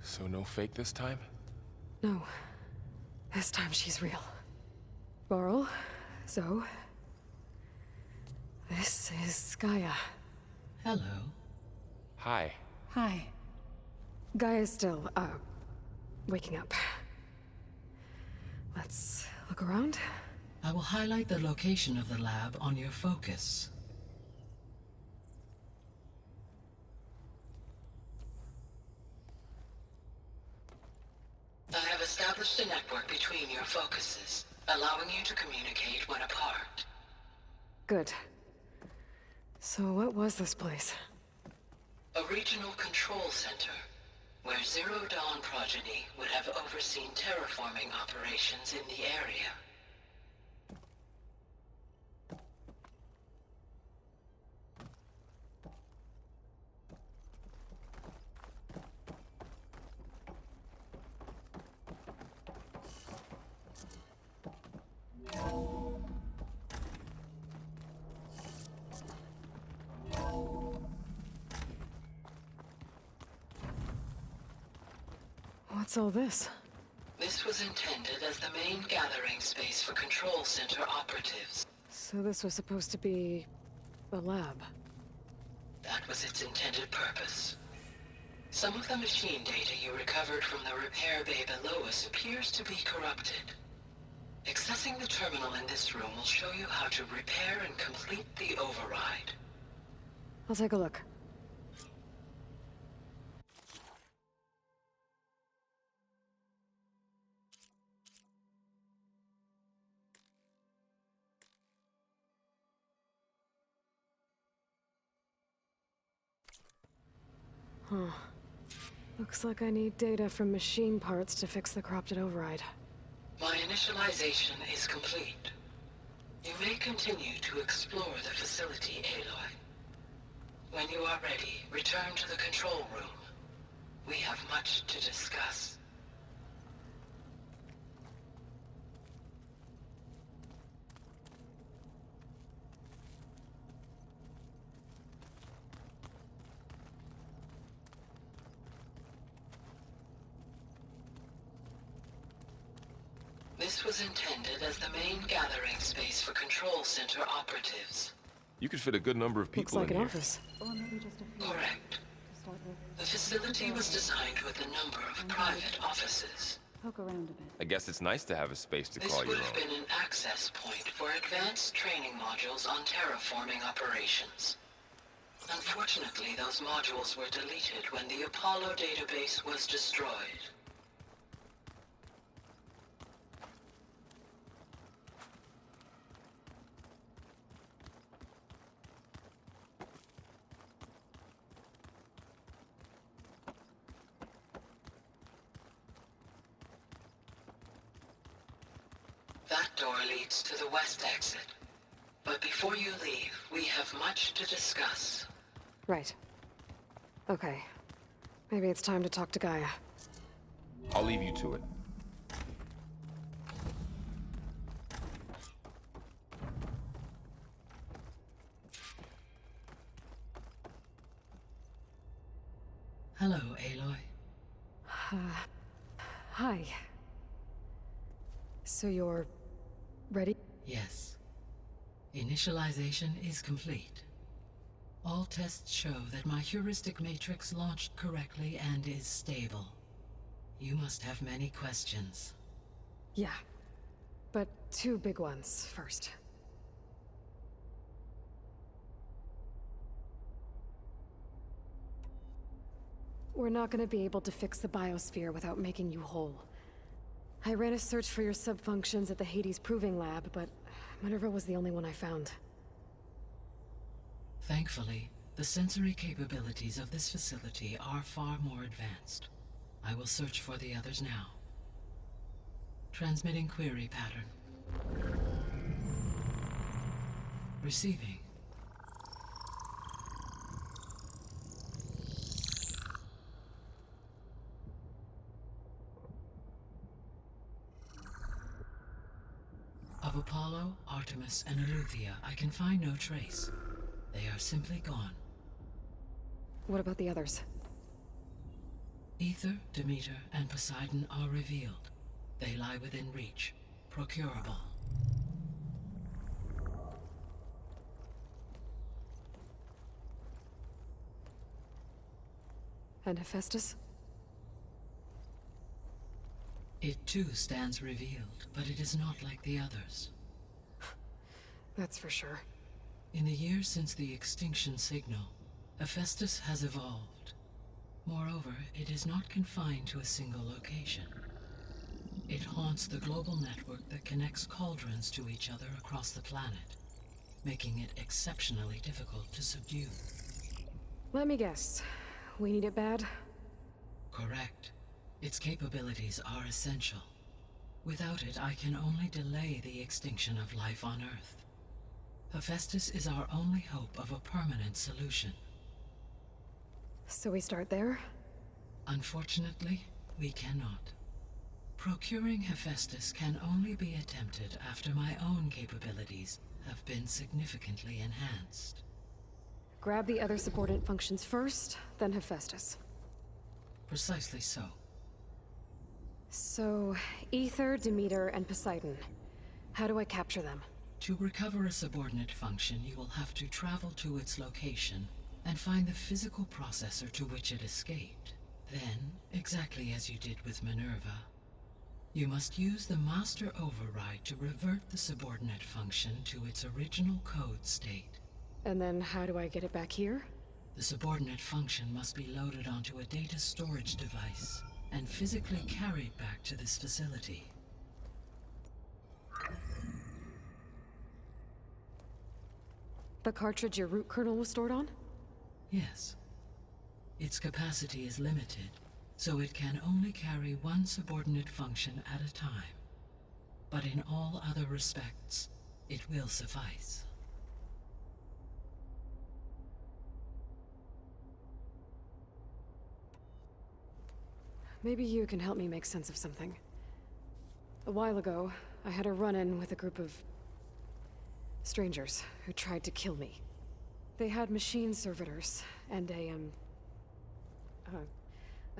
So no fake this time? No. This time she's real. Varl, Zoe. This is GAIA. Hello. Hi. Hi. GAIA's still, waking up. Let's look around. I will highlight the location of the lab on your focus. I have established a network between your focuses, allowing you to communicate when apart. Good. So what was this place? A regional control center, where Zero Dawn progeny would have overseen terraforming operations in the area. What's all this? This was intended as the main gathering space for control center operatives. So this was supposed to be a lab. That was its intended purpose. Some of the machine data you recovered from the repair bay below us appears to be corrupted. Accessing the terminal in this room will show you how to repair and complete the override. I'll take a look. Huh. Looks like I need data from machine parts to fix the corrupted override. My initialization is complete. You may continue to explore the facility, Aloy. When you are ready, return to the control room. We have much to discuss. This was intended as the main gathering space for Control Center operatives. You could fit a good number of people Looks like in an here. office. Correct. The facility was designed with a number of private offices. Poke around a bit. I guess it's nice to have a space to This call your would have own. been an access point for advanced training modules on terraforming operations. Unfortunately, those modules were deleted when the Apollo database was destroyed. That door leads to the west exit. But before you leave, we have much to discuss. Right. Okay. Maybe it's time to talk to Gaia. I'll leave you to it. Hello, Aloy. Hi. So you're ready? Yes. Initialization is complete. All tests show that my heuristic matrix launched correctly and is stable. You must have many questions. Yeah. But two big ones first. We're not gonna be able to fix the biosphere without making you whole. I ran a search for your subfunctions at the Hades Proving Lab, but Minerva was the only one I found. Thankfully, the sensory capabilities of this facility are far more advanced. I will search for the others now. Transmitting query pattern. Receiving. Of Apollo, Artemis, and Eleuthia, I can find no trace. They are simply gone. What about the others? Ether, Demeter, and Poseidon are revealed. They lie within reach. Procurable. And Hephaestus? It too stands revealed, but it is not like the others. That's for sure. In the years since the extinction signal, Hephaestus has evolved. Moreover, it is not confined to a single location. It haunts the global network that connects cauldrons to each other across the planet, making it exceptionally difficult to subdue. Let me guess. We need it bad? Correct. Its capabilities are essential. Without it, I can only delay the extinction of life on Earth. Hephaestus is our only hope of a permanent solution. So we start there? Unfortunately, we cannot. Procuring Hephaestus can only be attempted after my own capabilities have been significantly enhanced. Grab the other subordinate functions first, then Hephaestus. Precisely so. So, Ether, Demeter, and Poseidon. How do I capture them? To recover a subordinate function, you will have to travel to its location and find the physical processor to which it escaped. Then, exactly as you did with Minerva, you must use the master override to revert the subordinate function to its original code state. And then how do I get it back here? The subordinate function must be loaded onto a data storage device and physically carried back to this facility. The cartridge your root kernel was stored on? Yes. Its capacity is limited, so it can only carry one subordinate function at a time. but in all other respects, it will suffice. Maybe you can help me make sense of something. A while ago, I had a run-in with a group of strangers who tried to kill me. They had machine servitors and a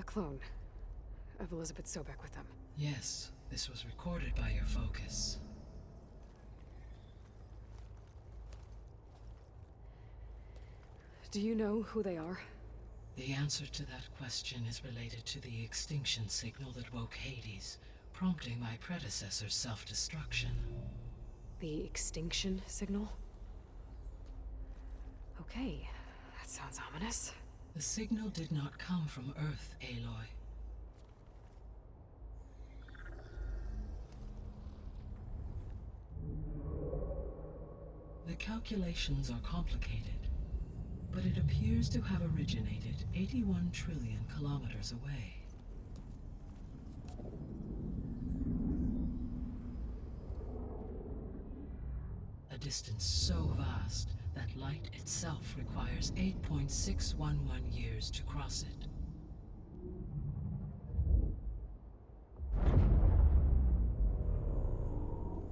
clone of Elizabeth Sobek with them. Yes, this was recorded by your focus. Do you know who they are? The answer to that question is related to the extinction signal that woke Hades, prompting my predecessor's self-destruction. The extinction signal? Okay, that sounds ominous. The signal did not come from Earth, Aloy. The calculations are complicated, but it appears to have originated 81 trillion kilometers away. A distance so vast that light itself requires 8.611 years to cross it.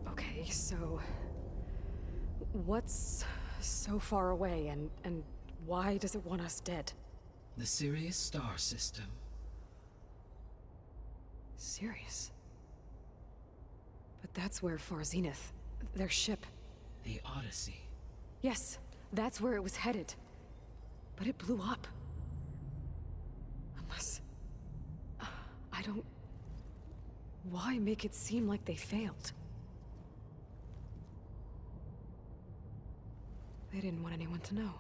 Okay, so what's so far away and why does it want us dead? The Sirius star system. Sirius? But that's where Far Zenith, their ship. The Odyssey. Yes, that's where it was headed. But it blew up. Unless... I don't... Why make it seem like they failed? They didn't want anyone to know.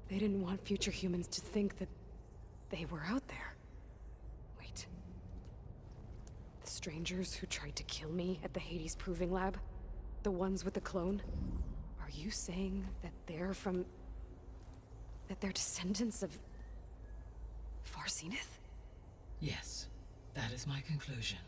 They didn't want future humans to think that they were out there. Wait. The strangers who tried to kill me at the Hades Proving Lab? The ones with the clone? Are you saying that they're from... that they're descendants of... Far Zenith? Yes, that is my conclusion.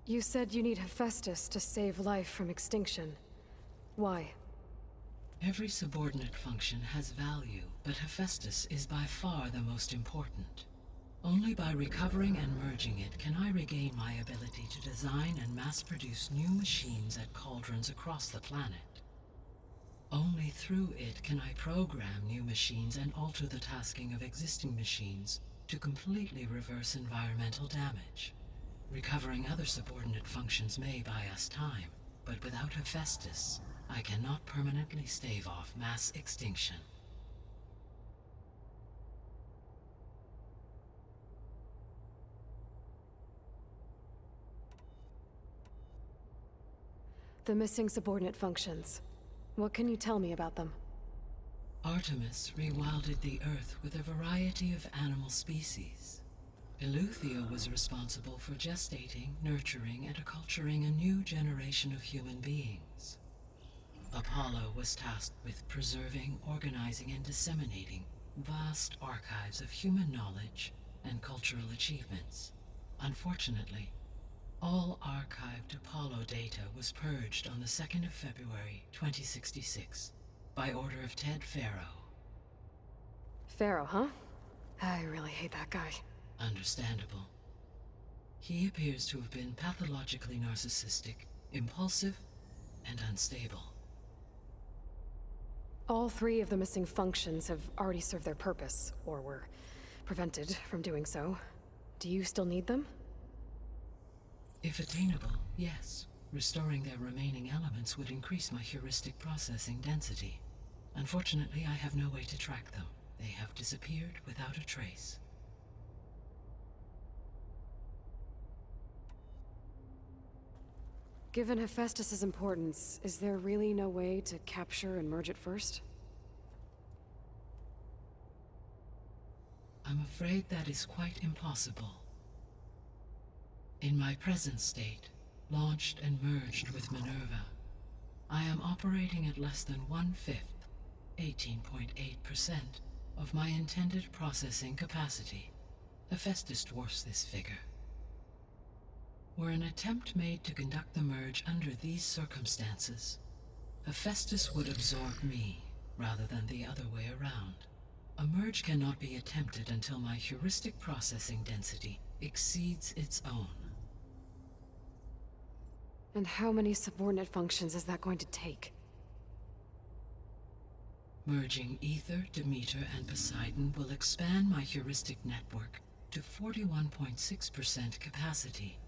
You said you need Hephaestus to save life from extinction. Why? Every subordinate function has value, but Hephaestus is by far the most important. Only by recovering and merging it can I regain my ability to design and mass-produce new machines at cauldrons across the planet. Only through it can I program new machines and alter the tasking of existing machines to completely reverse environmental damage. Recovering other subordinate functions may buy us time, but without Hephaestus, I cannot permanently stave off mass extinction. The missing subordinate functions. What can you tell me about them? Artemis rewilded the Earth with a variety of animal species. Eleuthia was responsible for gestating, nurturing, and acculturating a new generation of human beings. Apollo was tasked with preserving, organizing, and disseminating vast archives of human knowledge and cultural achievements. Unfortunately, all archived Apollo data was purged on the 2nd of February, 2066, by order of Ted Faro. Faro, huh? I really hate that guy. Understandable. He appears to have been pathologically narcissistic, impulsive, and unstable. All 3 of the missing functions have already served their purpose, or were prevented from doing so. Do you still need them? If attainable, yes. Restoring their remaining elements would increase my heuristic processing density. Unfortunately, I have no way to track them. They have disappeared without a trace. Given Hephaestus's importance, is there really no way to capture and merge it first? I'm afraid that is quite impossible. In my present state, launched and merged with Minerva, I am operating at less than 1/5, 18.8%, of my intended processing capacity. Hephaestus dwarfs this figure. Were an attempt made to conduct the merge under these circumstances, Hephaestus would absorb me, rather than the other way around. A merge cannot be attempted until my heuristic processing density exceeds its own. And how many subordinate functions is that going to take? Merging Ether, Demeter, and Poseidon will expand my heuristic network to 41.6% capacity,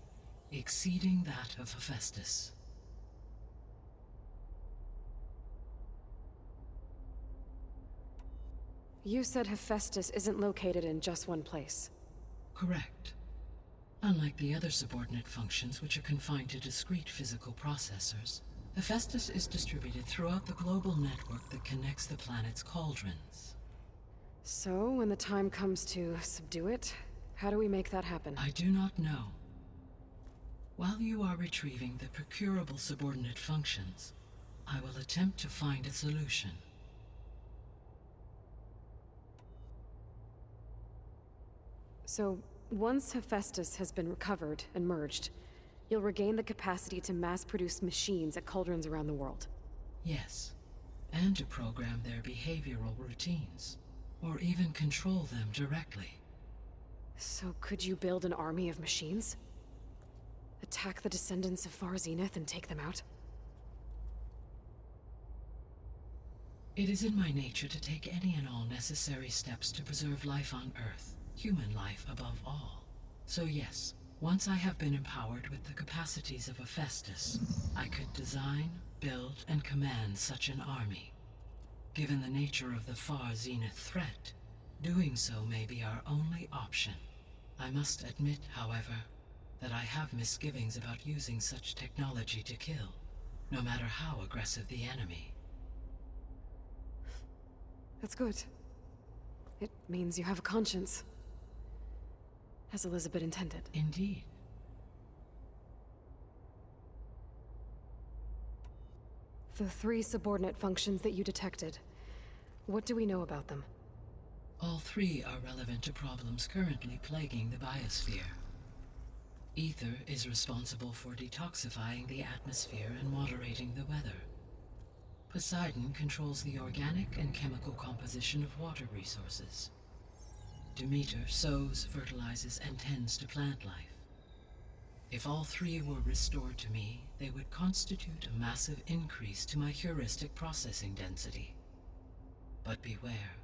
exceeding that of Hephaestus. You said Hephaestus isn't located in just one place. Correct. Unlike the other subordinate functions, which are confined to discrete physical processors, Hephaestus is distributed throughout the global network that connects the planet's cauldrons. So, when the time comes to subdue it, how do we make that happen? I do not know. While you are retrieving the procurable subordinate functions, I will attempt to find a solution. So, once Hephaestus has been recovered and merged, you'll regain the capacity to mass-produce machines at cauldrons around the world. Yes, and to program their behavioral routines, or even control them directly. So could you build an army of machines? Attack the descendants of Far Zenith and take them out? It is in my nature to take any and all necessary steps to preserve life on Earth, human life above all. So yes, once I have been empowered with the capacities of Hephaestus, I could design, build, and command such an army. Given the nature of the Far Zenith threat, doing so may be our only option. I must admit, however, that I have misgivings about using such technology to kill, no matter how aggressive the enemy. That's good. It means you have a conscience. As Elizabeth intended. Indeed. The 3 subordinate functions that you detected, what do we know about them? All 3 are relevant to problems currently plaguing the biosphere. Ether is responsible for detoxifying the atmosphere and moderating the weather. Poseidon controls the organic and chemical composition of water resources. Demeter sows, fertilizes, and tends to plant life. If all 3 were restored to me, they would constitute a massive increase to my heuristic processing density. But beware.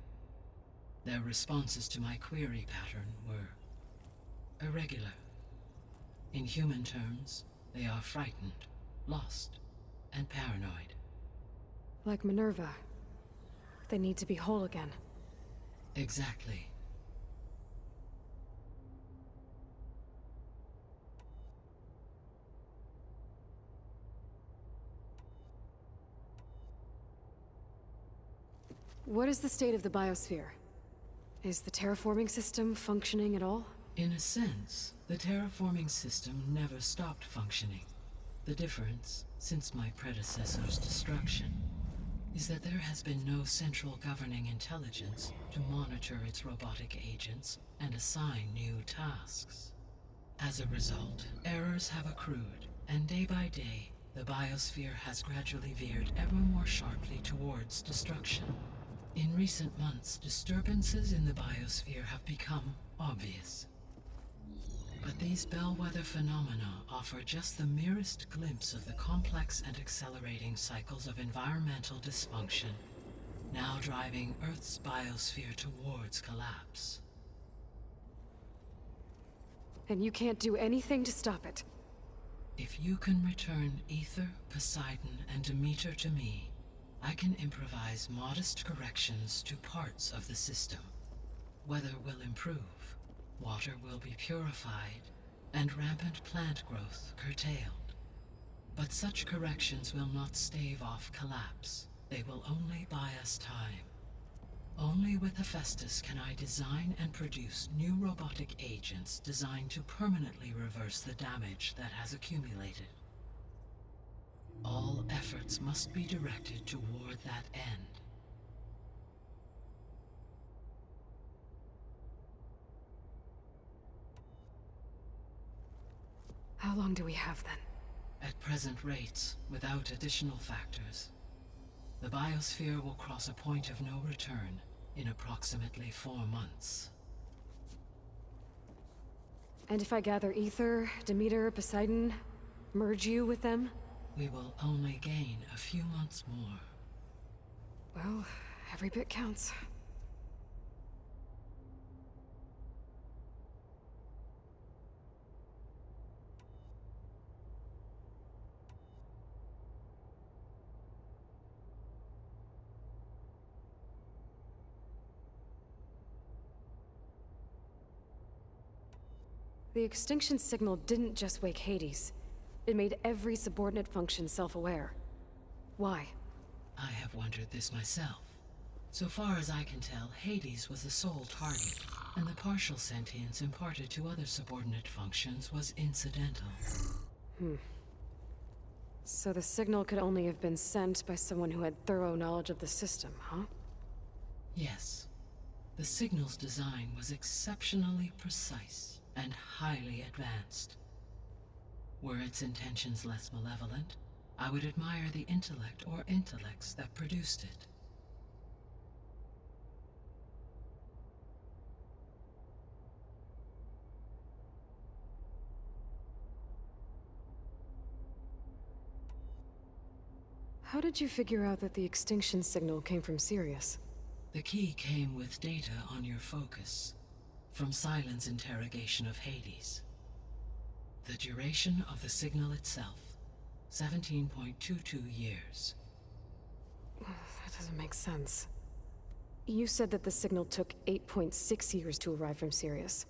Their responses to my query pattern were irregular. In human terms, they are frightened, lost, and paranoid. Like Minerva. They need to be whole again. Exactly. What is the state of the biosphere? Is the terraforming system functioning at all? In a sense, the terraforming system never stopped functioning. The difference, since my predecessor's destruction, is that there has been no central governing intelligence to monitor its robotic agents and assign new tasks. As a result, errors have accrued, and day by day, the biosphere has gradually veered ever more sharply towards destruction. In recent months, disturbances in the biosphere have become obvious. But these bellwether phenomena offer just the merest glimpse of the complex and accelerating cycles of environmental dysfunction, now driving Earth's biosphere towards collapse. And you can't do anything to stop it? If you can return Ether, Poseidon, and Demeter to me, I can improvise modest corrections to parts of the system. Weather will improve, water will be purified, and rampant plant growth curtailed. But such corrections will not stave off collapse. They will only buy us time. Only with Hephaestus can I design and produce new robotic agents designed to permanently reverse the damage that has accumulated. All efforts must be directed toward that end. How long do we have then? At present rates, without additional factors, the biosphere will cross a point of no return in approximately 4 months. And if I gather Ether, Demeter, Poseidon, merge you with them? We will only gain a few months more. Well, every bit counts. The extinction signal didn't just wake Hades. It made every subordinate function self-aware. Why? I have wondered this myself. So far as I can tell, Hades was the sole target, and the partial sentience imparted to other subordinate functions was incidental. So the signal could only have been sent by someone who had thorough knowledge of the system, huh? Yes. The signal's design was exceptionally precise and highly advanced. Were its intentions less malevolent, I would admire the intellect or intellects that produced it. How did you figure out that the extinction signal came from Sirius? The key came with data on your focus, from Sylens' interrogation of Hades. The duration of the signal itself, 17.22 years. That doesn't make sense. You said that the signal took 8.6 years to arrive from Sirius.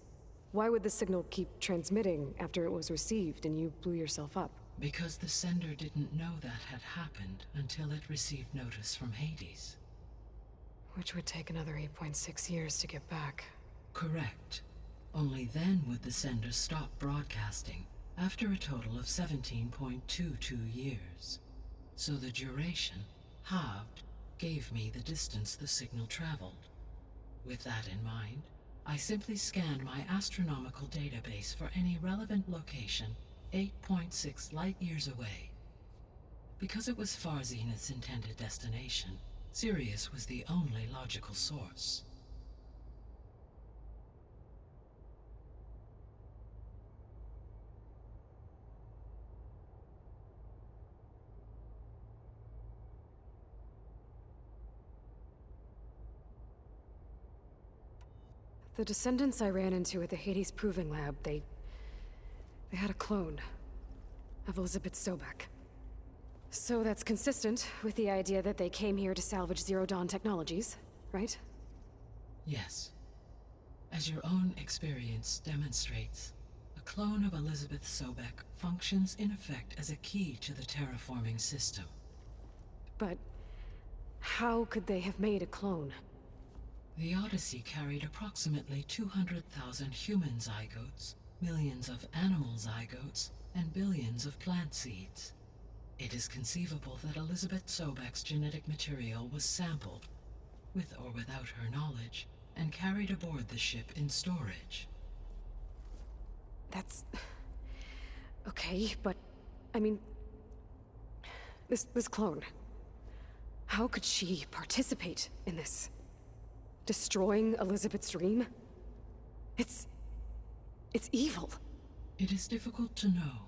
Why would the signal keep transmitting after it was received and you blew yourself up? Because the sender didn't know that had happened until it received notice from Hades. Which would take another 8.6 years to get back. Correct. Only then would the sender stop broadcasting, after a total of 17.22 years. So the duration, halved, gave me the distance the signal traveled. With that in mind, I simply scanned my astronomical database for any relevant location 8.6 light-years away. Because it was far Zenith's intended destination, Sirius was the only logical source. The descendants I ran into at the Hades Proving Lab, they had a clone of Elizabeth Sobek. So that's consistent with the idea that they came here to salvage Zero Dawn technologies, right? Yes. As your own experience demonstrates, a clone of Elizabeth Sobek functions in effect as a key to the terraforming system. But how could they have made a clone? The Odyssey carried approximately 200,000 human zygotes, millions of animal zygotes, and billions of plant seeds. It is conceivable that Elizabeth Sobek's genetic material was sampled, with or without her knowledge, and carried aboard the ship in storage. That's... okay, but... I mean... This clone... How could she participate in this? Destroying Elizabeth's dream? It's evil. It is difficult to know.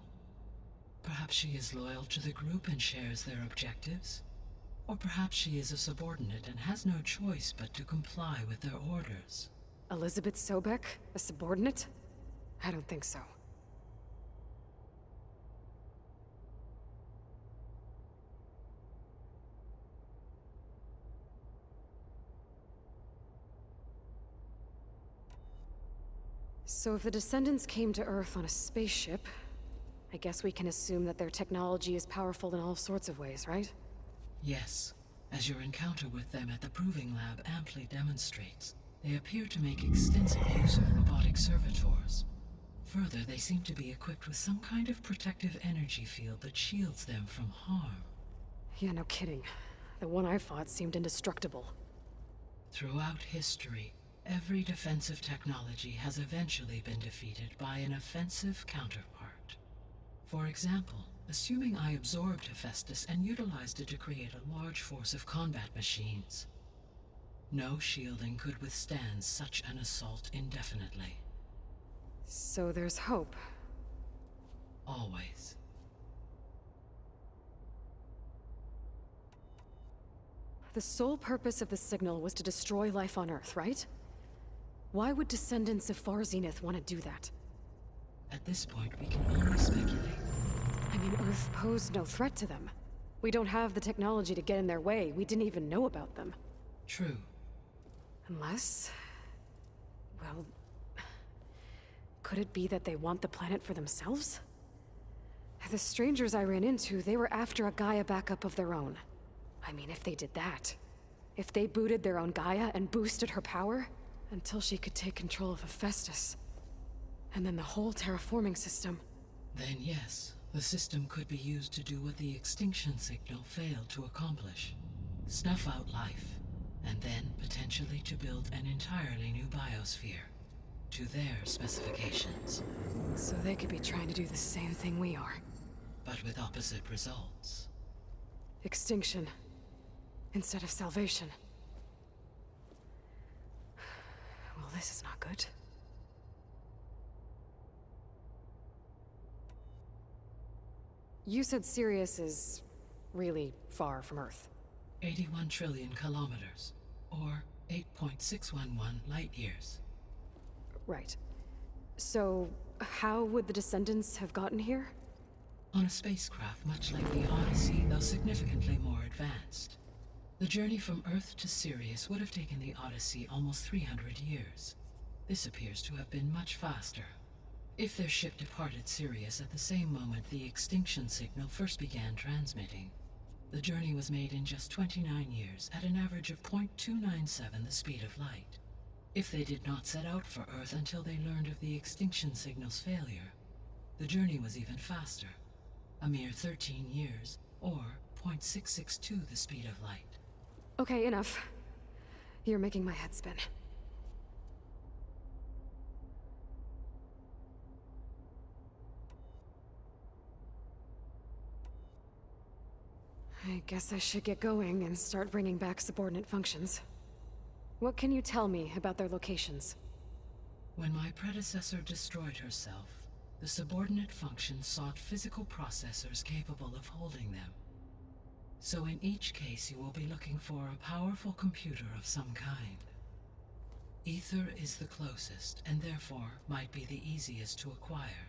Perhaps she is loyal to the group and shares their objectives. Or perhaps she is a subordinate and has no choice but to comply with their orders. Elizabeth Sobek? A subordinate? I don't think so. So if the descendants came to Earth on a spaceship, I guess we can assume that their technology is powerful in all sorts of ways, right? Yes. As your encounter with them at the Proving Lab amply demonstrates, they appear to make extensive use of robotic servitors. Further, they seem to be equipped with some kind of protective energy field that shields them from harm. Yeah, no kidding. The one I fought seemed indestructible. Throughout history, every defensive technology has eventually been defeated by an offensive counterpart. For example, assuming I absorbed Hephaestus and utilized it to create a large force of combat machines. No shielding could withstand such an assault indefinitely. So there's hope. Always. The sole purpose of the signal was to destroy life on Earth, right? Why would descendants of Far Zenith want to do that? At this point, we can only speculate. I mean, Earth posed no threat to them. We don't have the technology to get in their way. We didn't even know about them. True. Unless... well... could it be that they want the planet for themselves? The strangers I ran into, they were after a GAIA backup of their own. I mean, if they did that... if they booted their own GAIA and boosted her power... until she could take control of Hephaestus. And then the whole terraforming system... Then yes, the system could be used to do what the extinction signal failed to accomplish. Snuff out life, and then potentially to build an entirely new biosphere. To their specifications. So they could be trying to do the same thing we are. But with opposite results. Extinction. Instead of salvation. Well, this is not good. You said Sirius is... really far from Earth. 81 trillion kilometers, or 8.611 light years. Right. So, how would the descendants have gotten here? On a spacecraft much like the Odyssey, though significantly more advanced. The journey from Earth to Sirius would have taken the Odyssey almost 300 years. This appears to have been much faster. If their ship departed Sirius at the same moment the extinction signal first began transmitting, the journey was made in just 29 years at an average of 0.297 the speed of light. If they did not set out for Earth until they learned of the extinction signal's failure, the journey was even faster. A mere 13 years, or 0.662 the speed of light. Okay, enough. You're making my head spin. I guess I should get going and start bringing back subordinate functions. What can you tell me about their locations? When my predecessor destroyed herself, the subordinate functions sought physical processors capable of holding them. So in each case you will be looking for a powerful computer of some kind. Ether is the closest, and therefore might be the easiest to acquire.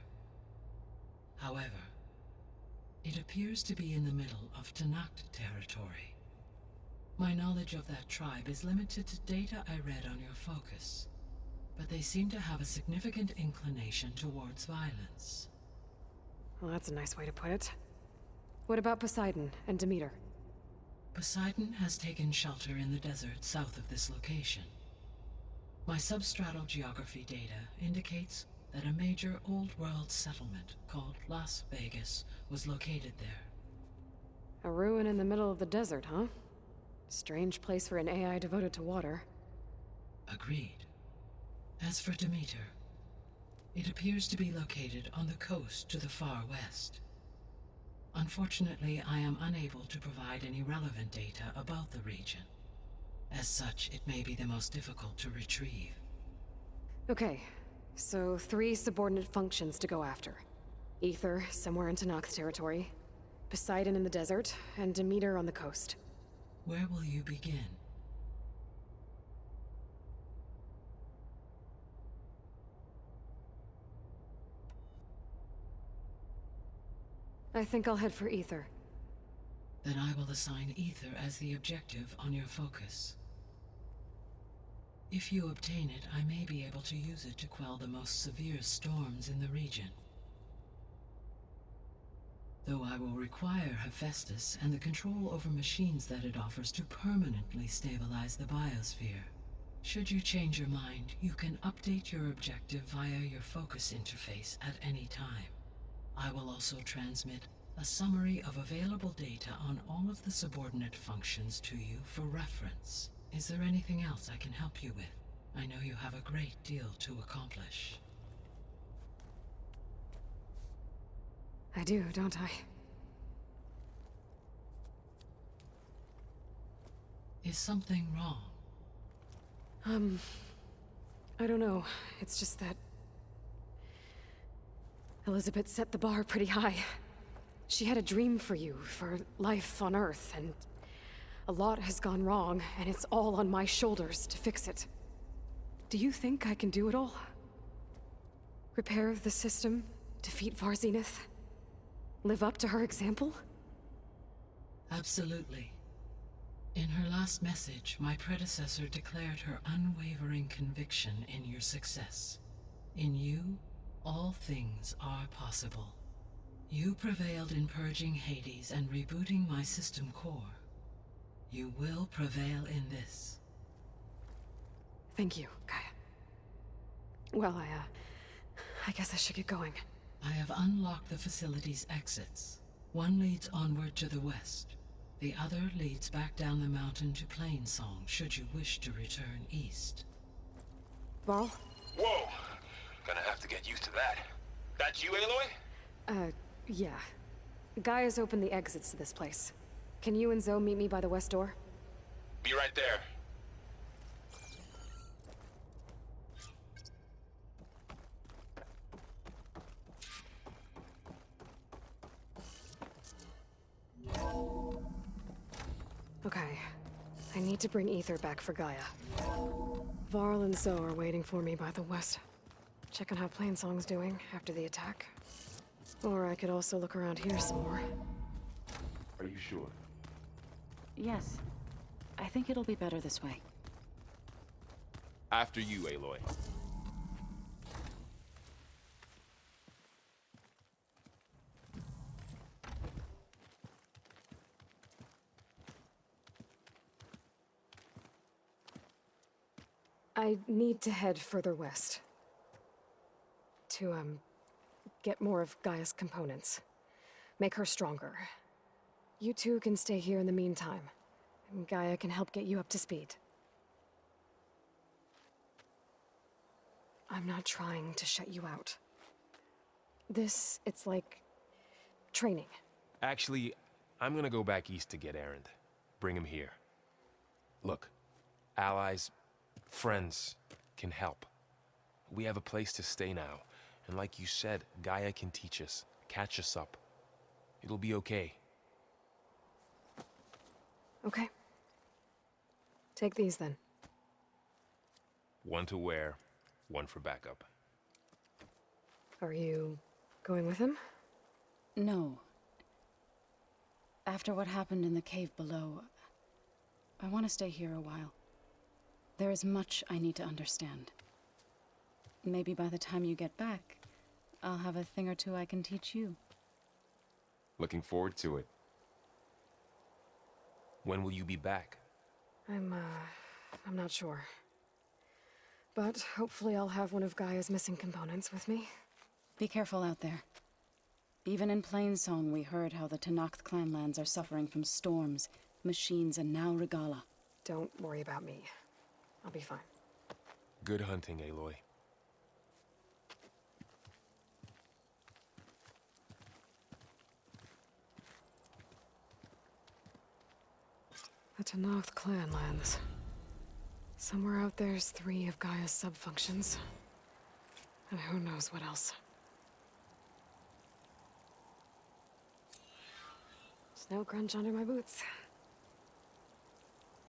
However, it appears to be in the middle of Talanah territory. My knowledge of that tribe is limited to data I read on your focus, but they seem to have a significant inclination towards violence. Well, that's a nice way to put it. What about Poseidon and Demeter? Poseidon has taken shelter in the desert south of this location. My substratal geography data indicates that a major old-world settlement called Las Vegas was located there. A ruin in the middle of the desert, huh? Strange place for an AI devoted to water. Agreed. As for Demeter, it appears to be located on the coast to the far west. Unfortunately, I am unable to provide any relevant data about the region. As such, it may be the most difficult to retrieve. Okay, so 3 subordinate functions to go after. Ether, somewhere in Talanah territory. Poseidon in the desert, and Demeter on the coast. Where will you begin? I think I'll head for Ether. Then I will assign Ether as the objective on your focus. If you obtain it, I may be able to use it to quell the most severe storms in the region. though I will require Hephaestus and the control over machines that it offers to permanently stabilize the biosphere. Should you change your mind, you can update your objective via your focus interface at any time. I will also transmit a summary of available data on all of the subordinate functions to you for reference. Is there anything else I can help you with? I know you have a great deal to accomplish. I do, don't I? Is something wrong? I don't know. It's just that Elizabeth set the bar pretty high. She had a dream for you, for life on Earth, and a lot has gone wrong, and it's all on my shoulders to fix it. Do you think I can do it all? Repair the system, defeat Varzinith, live up to her example? Absolutely. In her last message, my predecessor declared her unwavering conviction in your success. In you, all things are possible. You prevailed in purging Hades and rebooting my system core. You will prevail in this. Thank you, Gaia. Well, I guess I should get going. I have unlocked the facility's exits. One leads onward to the west. The other leads back down the mountain to Plainsong, should you wish to return east. Varl? Whoa! Gonna have to get used to that. That's you, Aloy? Yeah. Gaia's opened the exits to this place. Can you and Zoe meet me by the west door? Be right there. Okay. I need to bring Ether back for Gaia. Varl and Zoe are waiting for me by the west. Check on how Plainsong's doing after the attack. Or I could also look around here some more. Are you sure? Yes. I think it'll be better this way. After you, Aloy. I need to head further west. To, get more of Gaia's components. Make her stronger. You two can stay here in the meantime. And Gaia can help get you up to speed. I'm not trying to shut you out. It's like training. Actually, I'm gonna go back east to get Erend. Bring him here. Look, allies, friends can help. We have a place to stay now. And like you said, Gaia can teach us, catch us up. It'll be okay. Okay. Take these then. One to wear, one for backup. Are you going with him? No. After what happened in the cave below, I want to stay here a while. There is much I need to understand. Maybe by the time you get back, I'll have a thing or two I can teach you. Looking forward to it. When will you be back? I'm not sure. But hopefully I'll have one of Gaia's missing components with me. Be careful out there. Even in Plainsong, we heard how the Tenakth clanlands are suffering from storms, machines, and now Regalla. Don't worry about me. I'll be fine. Good hunting, Aloy. The Tenakth clanlands. Somewhere out there's 3 of Gaia's sub-functions. And who knows what else. Snow crunch under my boots.